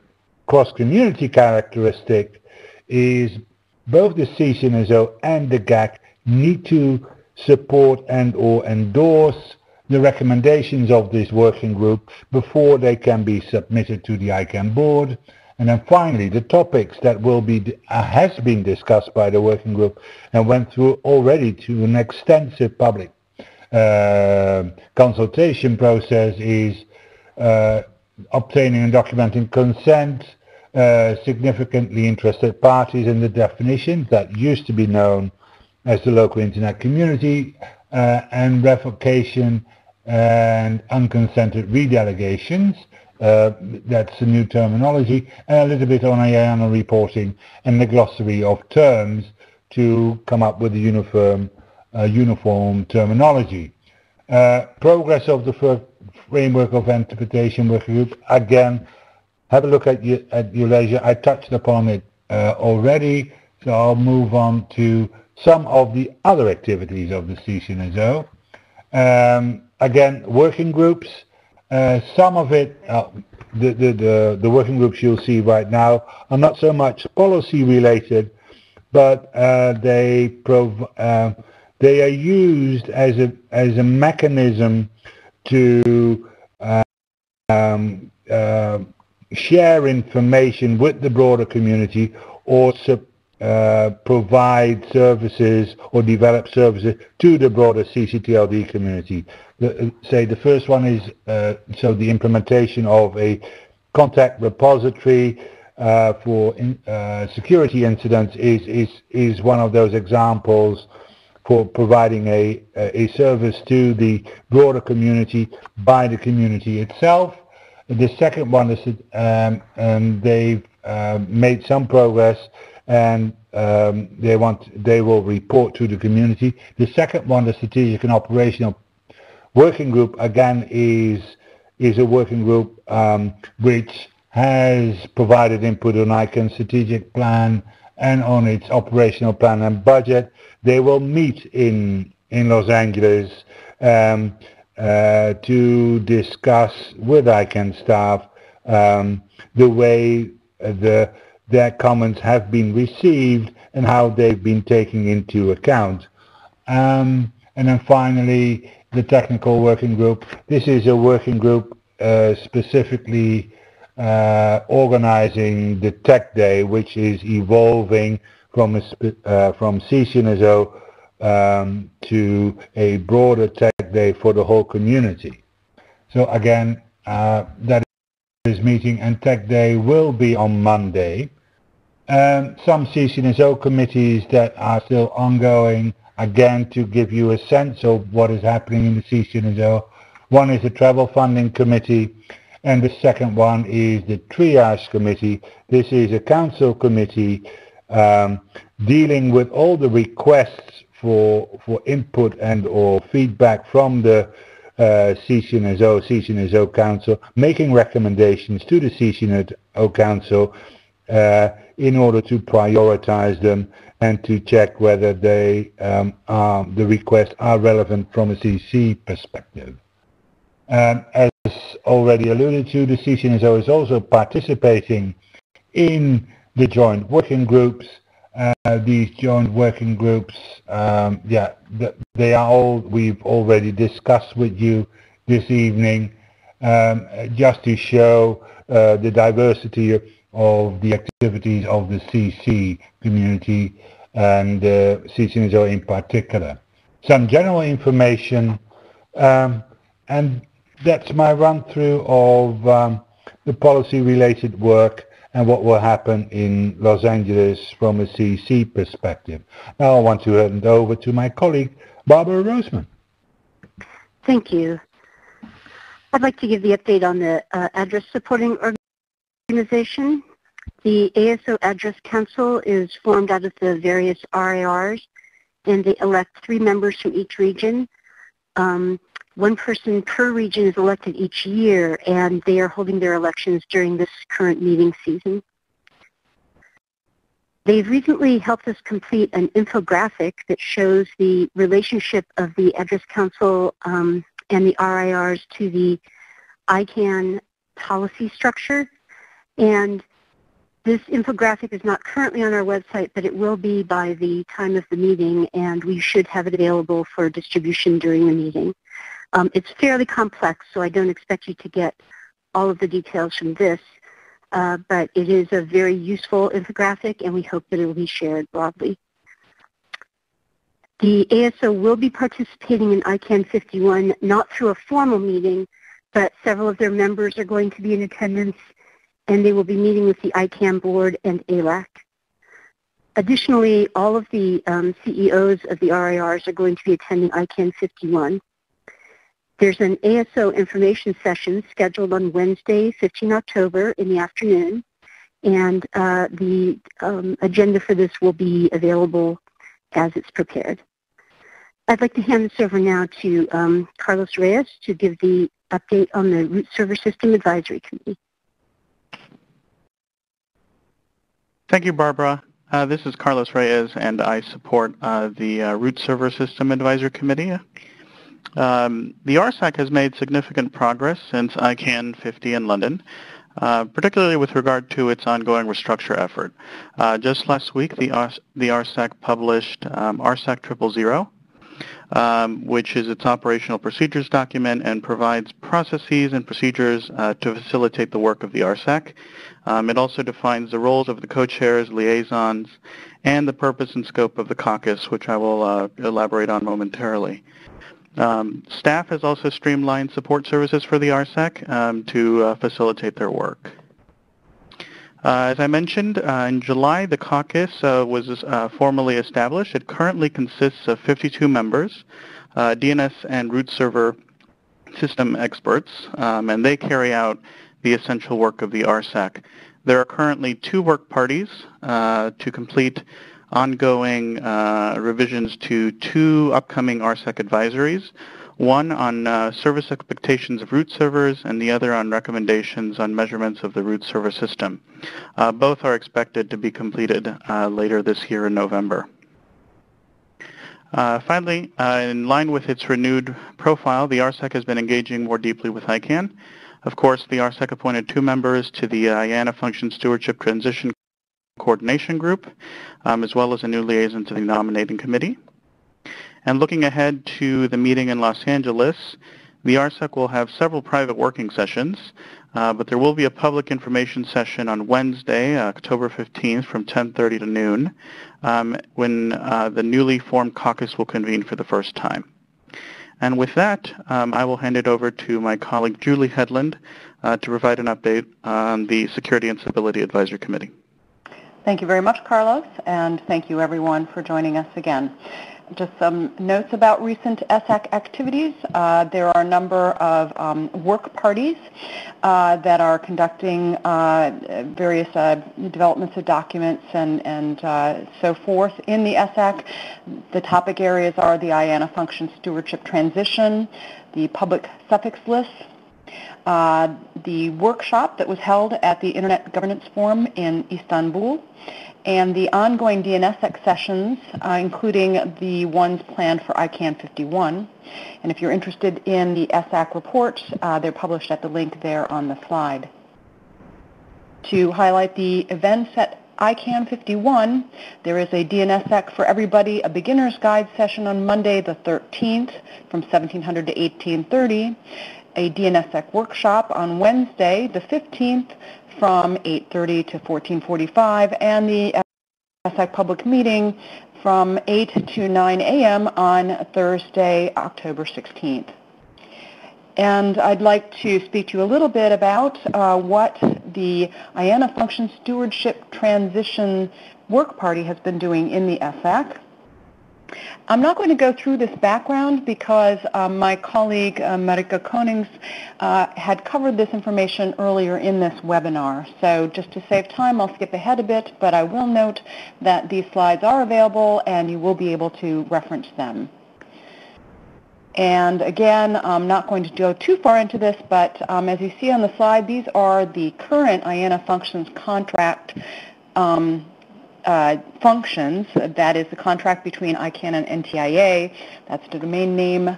cross-community characteristic, is both the ccNSO and the GAC need to support and or endorse the recommendations of this working group before they can be submitted to the ICANN board. And then finally, the topics that will be has been discussed by the working group and went through already to an extensive public consultation process is obtaining and documenting consent, significantly interested parties in the definitions that used to be known as the local internet community, and revocation and unconsented redelegations. That's a new terminology, and a little bit on IANA reporting and the glossary of terms to come up with a uniform terminology. Progress of the Framework of Interpretation Working Group, again, have a look at your leisure. I touched upon it already, so I'll move on to some of the other activities of the ccNSO. Again, working groups. Some of it, the working groups you'll see right now are not so much policy related, but they are used as a mechanism to share information with the broader community, or provide services or develop services to the broader ccTLD community. The first one is so the implementation of a contact repository for security incidents is one of those examples for providing a service to the broader community by the community itself. The second one is that they've made some progress and they will report to the community. The second one, the strategic and operational working group, again is a working group which has provided input on ICANN strategic plan and on its operational plan and budget. They will meet in Los Angeles to discuss with ICANN staff the way their comments have been received and how they've been taken into account. And then finally, the technical working group. This is a working group specifically organizing the Tech Day, which is evolving from ccNSO to a broader Tech Day for the whole community. So again, that is meeting, and Tech Day will be on Monday. Some ccNSO committees that are still ongoing, again to give you a sense of what is happening in the ccNSO. One is the Travel Funding Committee, and the second one is the Triage Committee. This is a council committee dealing with all the requests for input and or feedback from the ccNSO Council, making recommendations to the ccNSO Council in order to prioritize them and to check whether the requests are relevant from a CC perspective. As already alluded to, the ccNSO is also participating in the joint working groups. These joint working groups, they are all we've already discussed with you this evening, just to show the diversity of the activities of the CC community and ccNSO in particular. Some general information, and that's my run-through of the policy-related work and what will happen in Los Angeles from a CC perspective. Now I want to hand over to my colleague, Barbara Roseman. Thank you. I'd like to give the update on the address supporting organization. The ASO Address Council is formed out of the various RARs, and they elect 3 members from each region. 1 person per region is elected each year, and they are holding their elections during this current meeting season. They've recently helped us complete an infographic that shows the relationship of the Address Council and the RIRs to the ICANN policy structure. And this infographic is not currently on our website, but it will be by the time of the meeting, and we should have it available for distribution during the meeting. It's fairly complex, so I don't expect you to get all of the details from this, but it is a very useful infographic, and we hope that it will be shared broadly. The ASO will be participating in ICANN 51, not through a formal meeting, but several of their members are going to be in attendance, and they will be meeting with the ICANN board and ALAC. Additionally, all of the CEOs of the RIRs are going to be attending ICANN 51. There's an ASO information session scheduled on Wednesday, 15 October in the afternoon, and the agenda for this will be available as it's prepared. I'd like to hand this over now to Carlos Reyes to give the update on the Root Server System Advisory Committee. Thank you, Barbara. This is Carlos Reyes, and I support the Root Server System Advisory Committee. The RSSAC has made significant progress since ICANN 50 in London, particularly with regard to its ongoing restructure effort. Just last week, the RSSAC published RSSAC 000, which is its operational procedures document and provides processes and procedures to facilitate the work of the RSSAC. It also defines the roles of the co-chairs, liaisons, and the purpose and scope of the caucus, which I will elaborate on momentarily. Staff has also streamlined support services for the RSSAC to facilitate their work. As I mentioned, in July, the caucus was formally established. It currently consists of 52 members, DNS and root server system experts, and they carry out the essential work of the RSSAC. There are currently 2 work parties to complete ongoing revisions to 2 upcoming RSSAC advisories, one on service expectations of root servers and the other on recommendations on measurements of the root server system. Both are expected to be completed later this year in November. Finally, in line with its renewed profile, the RSSAC has been engaging more deeply with ICANN. Of course, the RSSAC appointed 2 members to the IANA Function Stewardship Transition Coordination Group, as well as a new liaison to the Nominating Committee. And looking ahead to the meeting in Los Angeles, the RSSAC will have several private working sessions, but there will be a public information session on Wednesday, October 15th from 10:30 to noon, when the newly formed caucus will convene for the first time. And with that, I will hand it over to my colleague Julie Hedlund to provide an update on the Security and Stability Advisory Committee. Thank you very much, Carlos, and thank you everyone for joining us again. Just some notes about recent SSAC activities. There are a number of work parties that are conducting various developments of documents and so forth in the SSAC. The topic areas are the IANA Function Stewardship Transition, the public suffix lists, the workshop that was held at the Internet Governance Forum in Istanbul, and the ongoing DNSSEC sessions, including the ones planned for ICANN 51. And if you're interested in the SSAC reports, they're published at the link there on the slide. To highlight the events at ICANN 51, there is a DNSSEC for Everybody, a beginner's guide session on Monday the 13th from 1700 to 1830, a DNSSEC workshop on Wednesday the 15th from 8:30 to 14:45, and the SSAC public meeting from 8 to 9 a.m. on Thursday, October 16th. And I'd like to speak to you a little bit about what the IANA Function Stewardship Transition Work Party has been doing in the SSAC. I'm not going to go through this background because my colleague Marika Konings had covered this information earlier in this webinar. So just to save time, I'll skip ahead a bit, but I will note that these slides are available and you will be able to reference them. And again, I'm not going to go too far into this, but as you see on the slide, these are the current IANA Functions contract functions. That is the contract between ICANN and NTIA. That's the domain name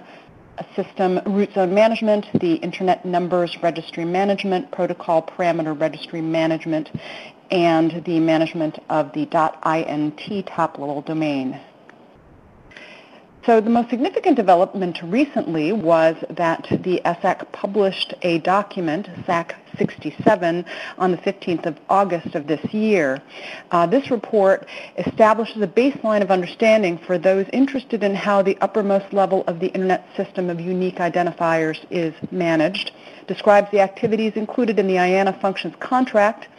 system root zone management, the Internet numbers registry management, protocol parameter registry management, and the management of the .int top-level domain. So the most significant development recently was that the SSAC published a document, SAC 67, on the 15th of August of this year. This report establishes a baseline of understanding for those interested in how the uppermost level of the Internet system of unique identifiers is managed, describes the activities included in the IANA functions contract,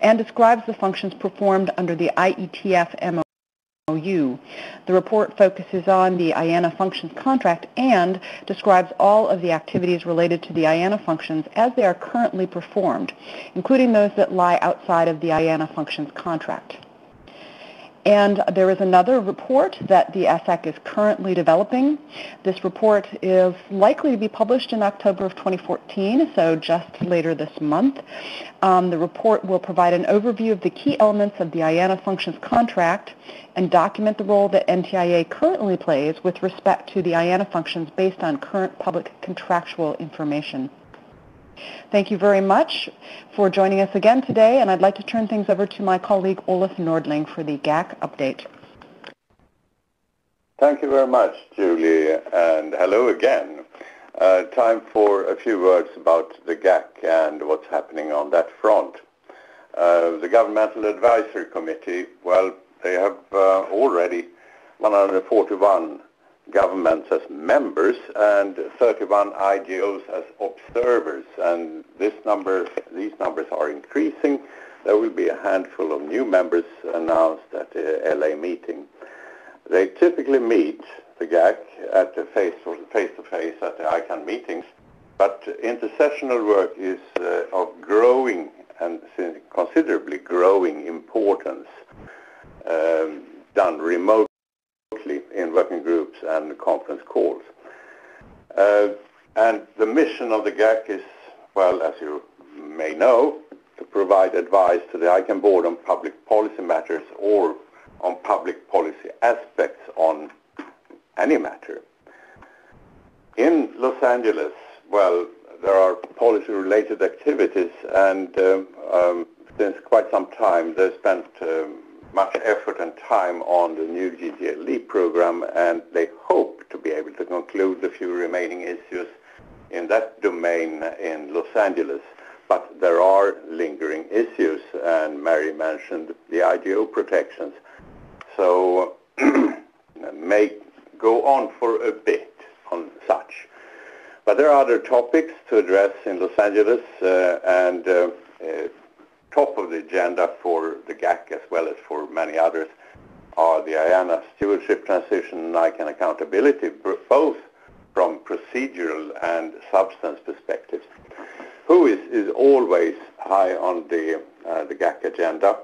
and describes the functions performed under the IETF MOU. The report focuses on the IANA functions contract and describes all of the activities related to the IANA functions as they are currently performed, including those that lie outside of the IANA functions contract. And there is another report that the SSAC is currently developing. This report is likely to be published in October of 2014, so just later this month. The report will provide an overview of the key elements of the IANA functions contract and document the role that NTIA currently plays with respect to the IANA functions based on current public contractual information. Thank you very much for joining us again today, and I'd like to turn things over to my colleague Olof Nordling for the GAC update. Thank you very much, Julie, and hello again. Time for a few words about the GAC and what's happening on that front. The Governmental Advisory Committee, well, they have already 141 governments as members and 31 IGOs as observers, and these numbers are increasing. There will be a handful of new members announced at the LA meeting. They typically meet the GAC at the face-to-face at the ICANN meetings, but intersessional work is of growing and considerably growing importance, done remotely in working groups and conference calls. And the mission of the GAC is, well, as you may know, to provide advice to the ICANN board on public policy matters or on public policy aspects on any matter. In Los Angeles, well, there are policy-related activities, and since quite some time they spent much effort and time on the new gTLD program, and they hope to be able to conclude the few remaining issues in that domain in Los Angeles. But there are lingering issues, and Mary mentioned the IGO protections. So may go on for a bit on such. But there are other topics to address in Los Angeles, and top of the agenda for the GAC as well as for many others are the IANA Stewardship Transition and ICANN Accountability, both from procedural and substance perspectives. Who is always high on the GAC agenda,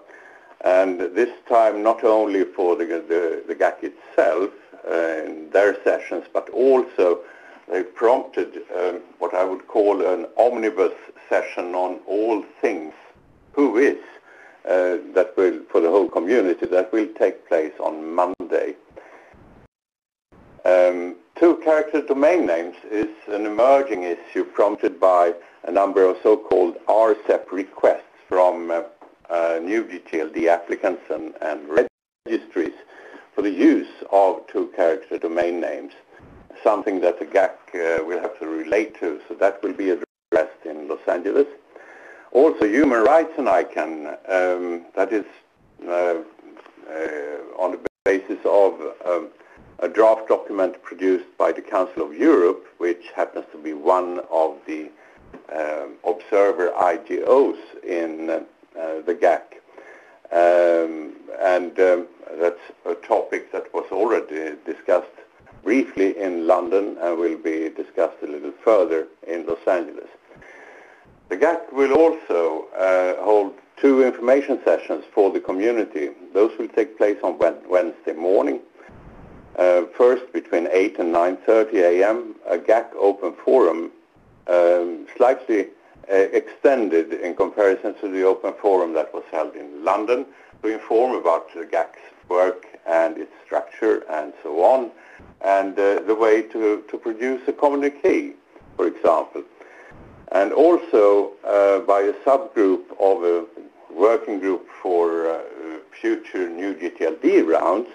and this time not only for the GAC itself in their sessions, but also they prompted what I would call an omnibus session on all things who is that will, for the whole community, that will take place on Monday. Two-character domain names is an emerging issue prompted by a number of so-called RSSAC requests from new gTLD applicants and registries for the use of two-character domain names, something that the GAC will have to relate to, so that will be addressed in Los Angeles. Also, human rights and ICANN, that is on the basis of a draft document produced by the Council of Europe, which happens to be one of the observer IGOs in the GAC. And that's a topic that was already discussed briefly in London and will be discussed a little further in Los Angeles. The GAC will also hold two information sessions for the community. Those will take place on Wednesday morning. First, between 8 and 9:30 a.m., a GAC open forum, slightly extended in comparison to the open forum that was held in London, to inform about the GAC's work and its structure and so on, and the way to produce a communique, for example. And also by a subgroup of a working group for future new gTLD rounds,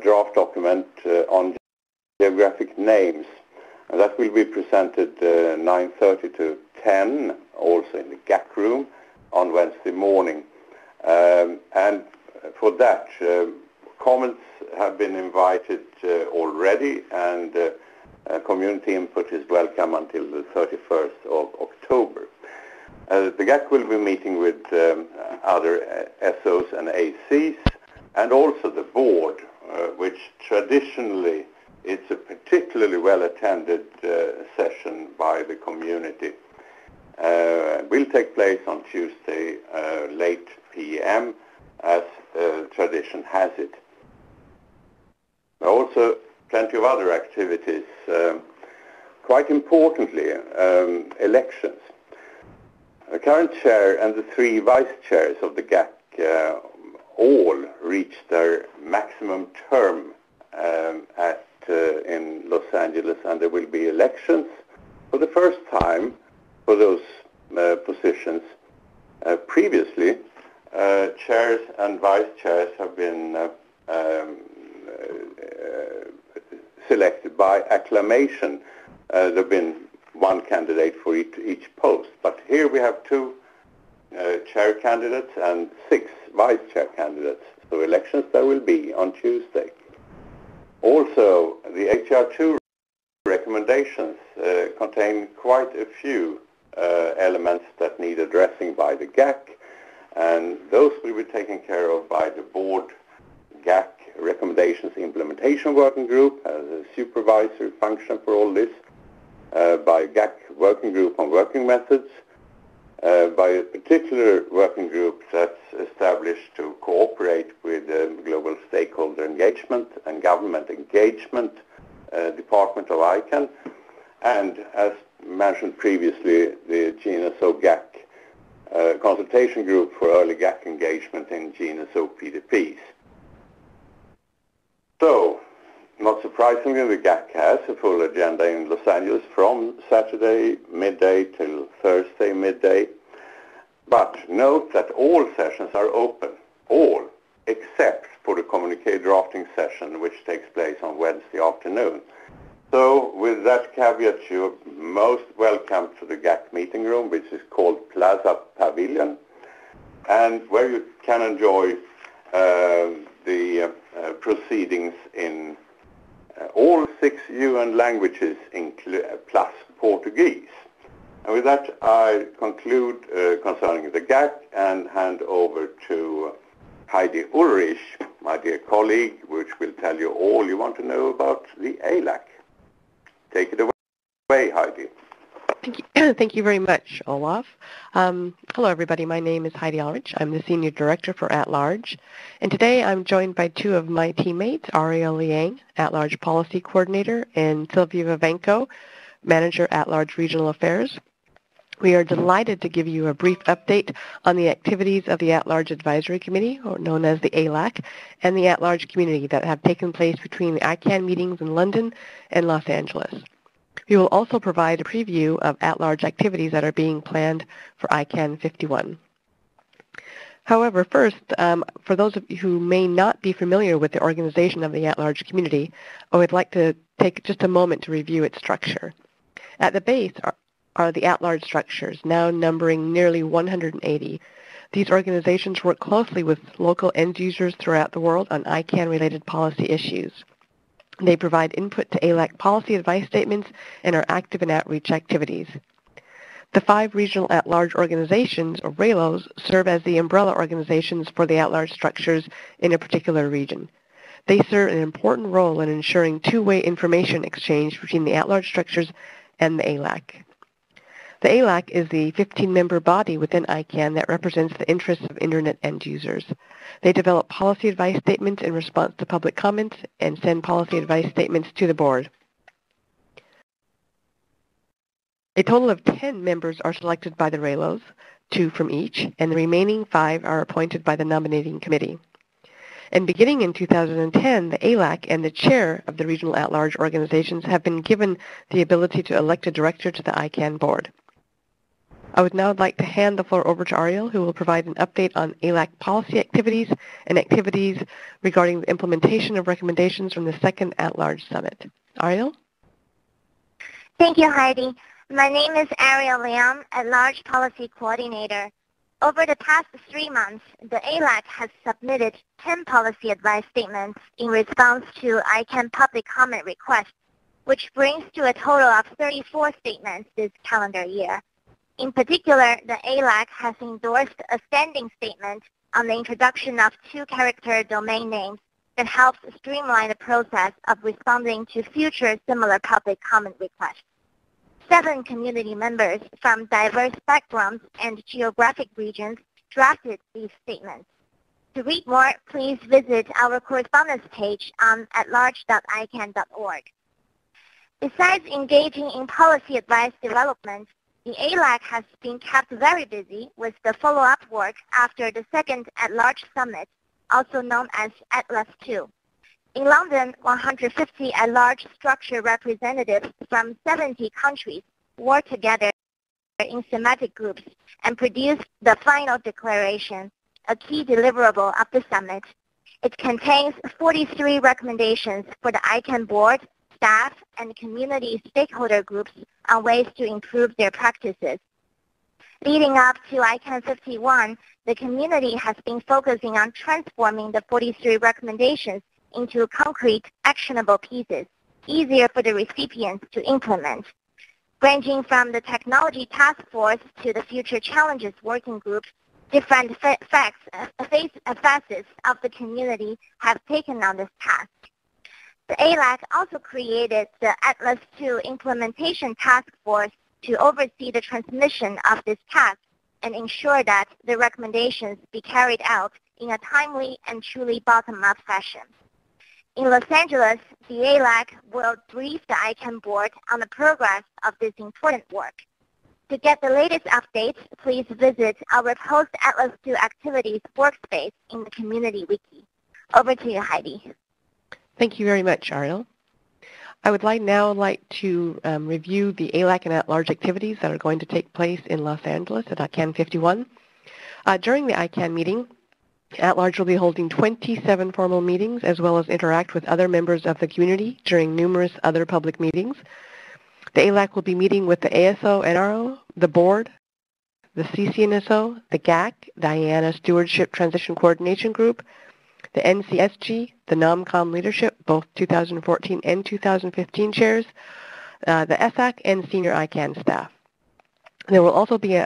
draft document on geographic names, and that will be presented 9:30 to 10, also in the GAC room on Wednesday morning. And for that, comments have been invited already, and community input is welcome until the 31st of October. The GAC will be meeting with other SOs and ACs, and also the board, which traditionally it's a particularly well-attended session by the community. Will take place on Tuesday, late PM, as tradition has it. Also, plenty of other activities. Quite importantly, elections. The current chair and the three vice chairs of the GAC all reached their maximum term in Los Angeles, and there will be elections for the first time for those positions. Previously, chairs and vice chairs have been selected by acclamation. There have been one candidate for each post, but here we have two chair candidates and 6 vice chair candidates. So elections there will be on Tuesday. Also, the HR2 recommendations contain quite a few elements that need addressing by the GAC, and those will be taken care of by the board GAC Recommendations Implementation Working Group as a supervisory function for all this, by GAC Working Group on Working Methods, by a particular working group that's established to cooperate with global stakeholder engagement and government engagement department of ICANN, and as mentioned previously, the GNSO GAC consultation group for early GAC engagement in GNSO PDPs. So, not surprisingly, the GAC has a full agenda in Los Angeles from Saturday midday till Thursday midday. But note that all sessions are open, all except for the communique drafting session, which takes place on Wednesday afternoon. So with that caveat, you're most welcome to the GAC meeting room, which is called Plaza Pavilion, and where you can enjoy the proceedings in all 6 UN languages plus Portuguese. And with that, I conclude concerning the GAC and hand over to Heidi Ulrich, my dear colleague, which will tell you all you want to know about the ALAC. Take it away, Heidi. Thank you. Thank you very much, Olof. Hello, everybody. My name is Heidi Ulrich. I'm the Senior Director for At-Large. And today I'm joined by 2 of my teammates, Ariel Liang, At-Large Policy Coordinator, and Sylvia Vivenko, Manager At-Large Regional Affairs. We are delighted to give you a brief update on the activities of the At-Large Advisory Committee, or known as the ALAC, and the At-Large community that have taken place between the ICANN meetings in London and Los Angeles. We will also provide a preview of at-large activities that are being planned for ICANN 51. However, first, for those of you who may not be familiar with the organization of the at-large community, I would like to take just a moment to review its structure. At the base are the at-large structures, now numbering nearly 180. These organizations work closely with local end users throughout the world on ICANN-related policy issues. They provide input to ALAC policy advice statements and are active in outreach activities. The 5 regional at-large organizations, or RALOs, serve as the umbrella organizations for the at-large structures in a particular region. They serve an important role in ensuring two-way information exchange between the at-large structures and the ALAC. The ALAC is the 15-member body within ICANN that represents the interests of Internet end users. They develop policy advice statements in response to public comments and send policy advice statements to the board. A total of 10 members are selected by the RALOs, 2 from each, and the remaining 5 are appointed by the nominating committee. And beginning in 2010, the ALAC and the chair of the regional at-large organizations have been given the ability to elect a director to the ICANN board. I would now like to hand the floor over to Ariel, who will provide an update on ALAC policy activities and activities regarding the implementation of recommendations from the second at-large summit. Ariel? Thank you, Heidi. My name is Ariel Liang, At-Large Policy Coordinator. Over the past 3 months, the ALAC has submitted 10 policy advice statements in response to ICANN public comment requests, which brings to a total of 34 statements this calendar year. In particular, the ALAC has endorsed a standing statement on the introduction of 2-character domain names that helps streamline the process of responding to future similar public comment requests. 7 community members from diverse backgrounds and geographic regions drafted these statements. To read more, please visit our correspondence page on atlarge.icann.org. Besides engaging in policy advice development, the ALAC has been kept very busy with the follow-up work after the second at-large summit, also known as Atlas II. In London, 150 at-large structure representatives from 70 countries worked together in thematic groups and produced the final declaration, a key deliverable of the summit. It contains 43 recommendations for the ICANN board, staff, and community stakeholder groups on ways to improve their practices. Leading up to ICANN 51, the community has been focusing on transforming the 43 recommendations into concrete, actionable pieces, easier for the recipients to implement. Ranging from the Technology Task Force to the Future Challenges Working Group, different facets of the community have taken on this task. The ALAC also created the Atlas II Implementation Task Force to oversee the transmission of this task and ensure that the recommendations be carried out in a timely and truly bottom-up fashion. In Los Angeles, the ALAC will brief the ICANN board on the progress of this important work. To get the latest updates, please visit our post-Atlas II activities workspace in the community wiki. Over to you, Heidi. Thank you very much, Ariel. I would now like to review the ALAC and at-large activities that are going to take place in Los Angeles at ICANN 51. During the ICANN meeting, At-Large will be holding 27 formal meetings as well as interact with other members of the community during numerous other public meetings. The ALAC will be meeting with the ASO NRO, the board, the ccNSO, the GAC, the IANA Stewardship Transition Coordination Group, the NCSG, the NOMCOM leadership, both 2014 and 2015 chairs, the SSAC, and senior ICANN staff. There will also be an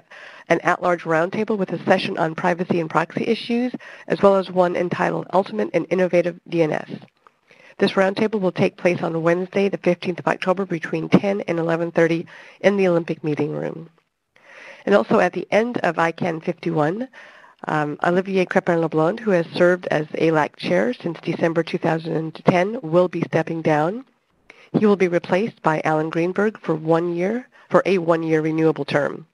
at-large roundtable with a session on privacy and proxy issues, as well as one entitled Ultimate and Innovative DNS. This roundtable will take place on Wednesday, the 15th of October, between 10 and 11:30 in the Olympic Meeting Room. And also at the end of ICANN 51, Olivier Crepin-Leblond, who has served as ALAC chair since December 2010, will be stepping down. He will be replaced by Alan Greenberg for a one-year renewable term.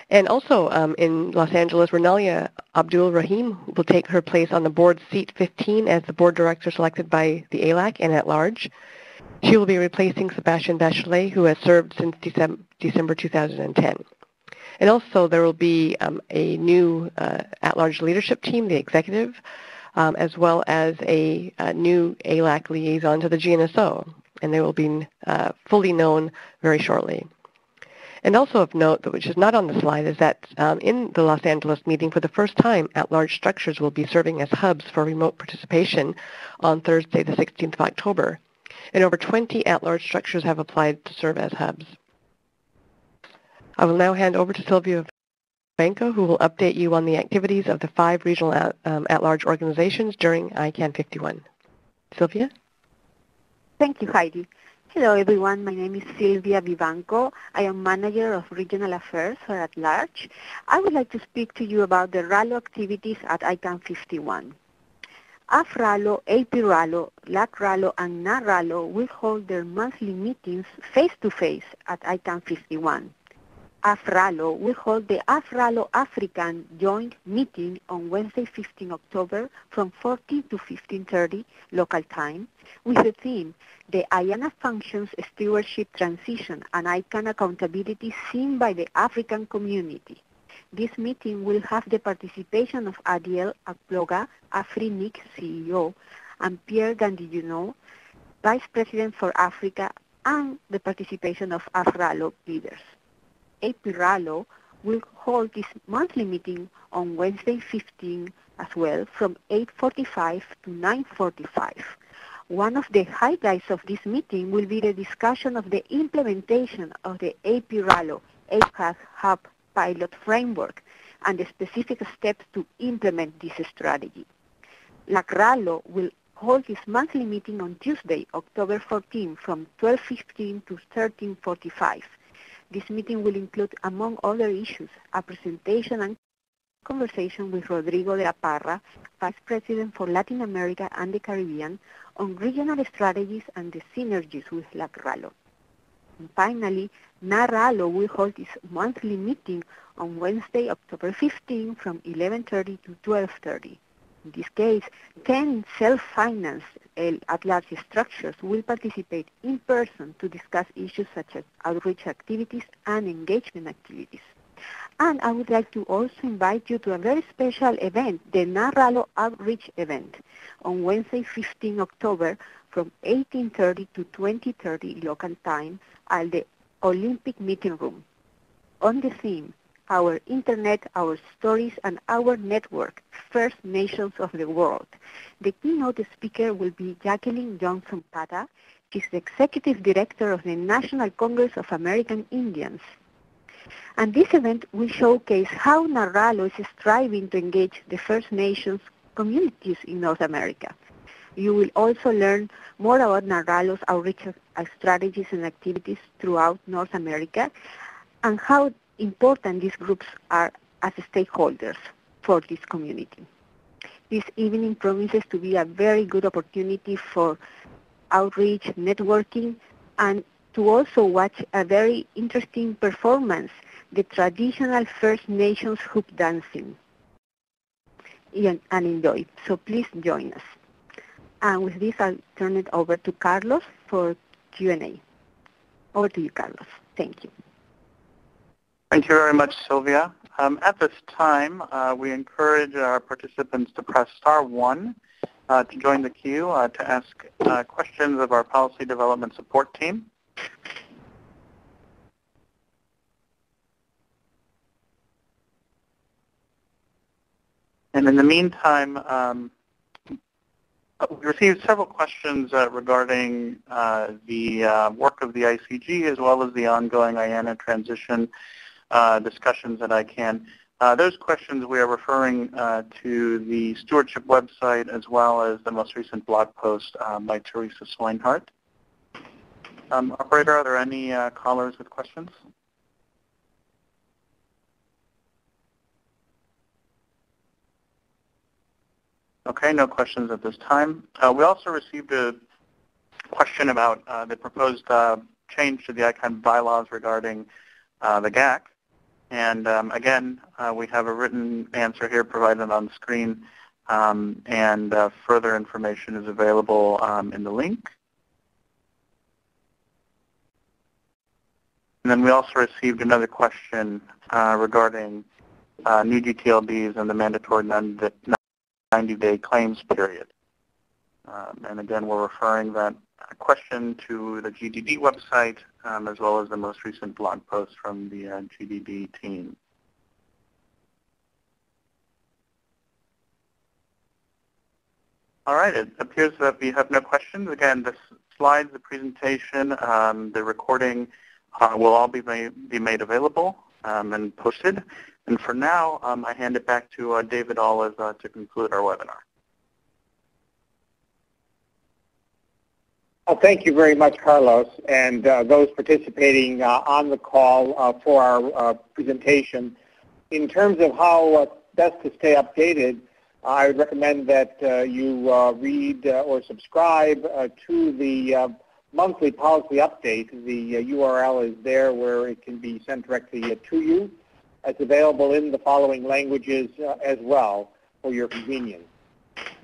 And also in Los Angeles, Renalia Abdul Rahim will take her place on the board seat 15 as the board director selected by the ALAC and at large. She will be replacing Sebastian Bachelet, who has served since December 2010. And also there will be a new at-large leadership team, the executive, as well as a new ALAC liaison to the GNSO, and they will be fully known very shortly. And also of note, which is not on the slide, is that in the Los Angeles meeting, for the first time, at-large structures will be serving as hubs for remote participation on Thursday, the 16th of October. And over 20 at-large structures have applied to serve as hubs. I will now hand over to Sylvia Vanko, who will update you on the activities of the 5 regional at-large organizations during ICANN 51. Sylvia? Thank you, Heidi. Hello, everyone. My name is Sylvia Vivanco. I am Manager of Regional Affairs for At Large. I would like to speak to you about the RALO activities at ICANN 51. AFRALO, AP-RALO, LAC-RALO, and NAR-RALO will hold their monthly meetings face-to-face at ICANN 51. AFRALO will hold the AFRALO African joint meeting on Wednesday, 15 October from 14 to 15:30 local time with the theme, the IANA Functions Stewardship Transition and ICANN Accountability Seen by the African Community. This meeting will have the participation of Adiel Akploga, AFRINIC CEO, and Pierre Gandillonneau, Vice President for Africa, and the participation of AFRALO leaders. AP-RALO will hold this monthly meeting on Wednesday 15 as well from 8:45 to 9:45. One of the highlights of this meeting will be the discussion of the implementation of the AP-RALO APAC Hub pilot framework and the specific steps to implement this strategy. LAC-RALO will hold its monthly meeting on Tuesday, October 14 from 12:15 to 13:45. This meeting will include, among other issues, a presentation and conversation with Rodrigo de la Parra, Vice President for Latin America and the Caribbean, on regional strategies and the synergies with LAC-RALO. And finally, NAR-RALO will hold its monthly meeting on Wednesday, October 15 from 11:30 to 12:30. In this case, 10 self-financed at-large structures will participate in person to discuss issues such as outreach activities and engagement activities. And I would like to also invite you to a very special event, the NAR-RALO Outreach Event, on Wednesday, 15 October from 18:30 to 20:30 local time at the Olympic Meeting Room. On the theme, our internet, our stories, and our network, First Nations of the world. The keynote speaker will be Jacqueline Johnson-Pata. She's the Executive Director of the National Congress of American Indians. And this event will showcase how NARALO is striving to engage the First Nations communities in North America. You will also learn more about NARALO's outreach strategies and activities throughout North America and how important these groups are as stakeholders for this community. This evening promises to be a very good opportunity for outreach, networking, and to also watch a very interesting performance, the traditional First Nations hoop dancing, and enjoy. So please join us. And with this, I'll turn it over to Carlos for Q&A. Over to you, Carlos. Thank you. Thank you very much, Sylvia. At this time, we encourage our participants to press *1 to join the queue to ask questions of our policy development support team. And in the meantime, we received several questions regarding the work of the ICG as well as the ongoing IANA transition discussions at ICANN. Those questions we are referring to the stewardship website as well as the most recent blog post by Teresa Swinehart. Operator, are there any callers with questions? Okay, no questions at this time. We also received a question about the proposed change to the ICANN bylaws regarding the GAC. And again, we have a written answer here provided on screen, and further information is available in the link. And then we also received another question regarding new gTLDs and the mandatory 90-day claims period. And again, we're referring that question to the GDB website as well as the most recent blog post from the GDB team. All right, it appears that we have no questions. Again, the slides, the presentation, the recording will all be made available and posted. And for now, I hand it back to David Olive to conclude our webinar. Thank you very much, Carlos, and those participating on the call for our presentation. In terms of how best to stay updated, I would recommend that you read or subscribe to the monthly policy update. The URL is there where it can be sent directly to you. It's available in the following languages as well for your convenience.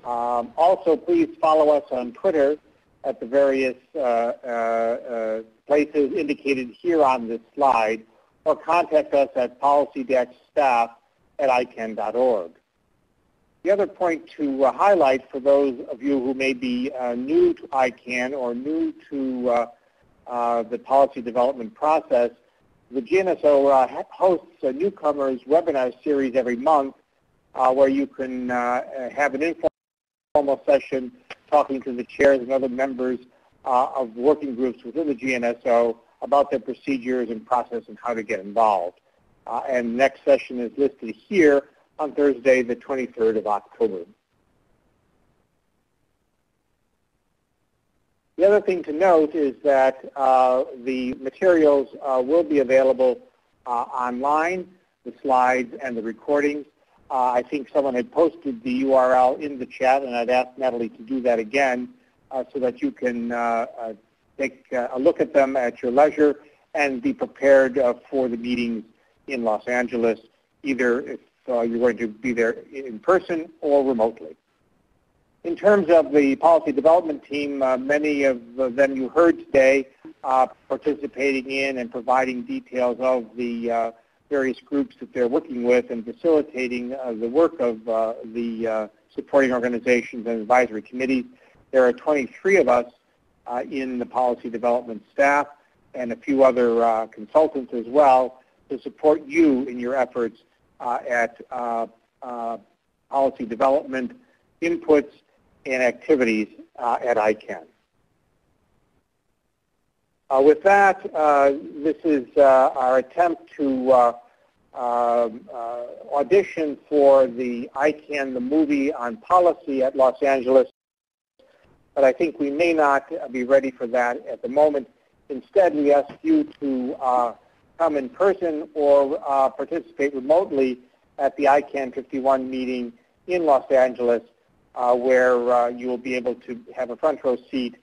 Also, please follow us on Twitter at the various places indicated here on this slide, or contact us at policy-staff@icann.org. The other point to highlight for those of you who may be new to ICANN or new to the policy development process, the GNSO hosts a newcomers webinar series every month where you can have an informal session talking to the chairs and other members of working groups within the GNSO about their procedures and process and how to get involved. And the next session is listed here on Thursday, the 23rd of October. The other thing to note is that the materials will be available online, the slides and the recordings. I think someone had posted the URL in the chat, and I'd ask Natalie to do that again so that you can take a look at them at your leisure and be prepared for the meetings in Los Angeles, either if you're going to be there in person or remotely. In terms of the policy development team, many of them you heard today participating in and providing details of the various groups that they're working with and facilitating the work of the supporting organizations and advisory committees. There are 23 of us in the policy development staff and a few other consultants as well. to support you in your efforts at policy development, inputs, and activities at ICANN. With that, this is our attempt to audition for the ICANN, the movie on policy at Los Angeles, but I think we may not be ready for that at the moment. Instead, we ask you to come in person or participate remotely at the ICANN 51 meeting in Los Angeles, where you will be able to have a front row seat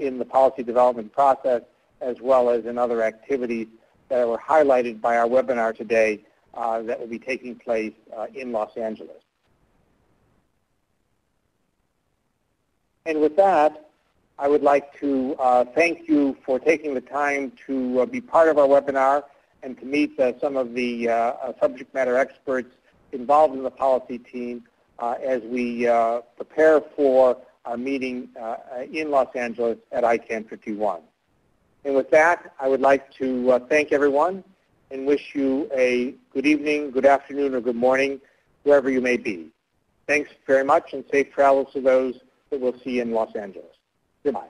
in the policy development process, as well as in other activities that were highlighted by our webinar today that will be taking place in Los Angeles. And with that, I would like to thank you for taking the time to be part of our webinar and to meet some of the subject matter experts involved in the policy team as we prepare for our meeting in Los Angeles at ICANN 51. And with that, I would like to thank everyone and wish you a good evening, good afternoon, or good morning, wherever you may be. Thanks very much, and safe travels to those that we'll see in Los Angeles. Goodbye.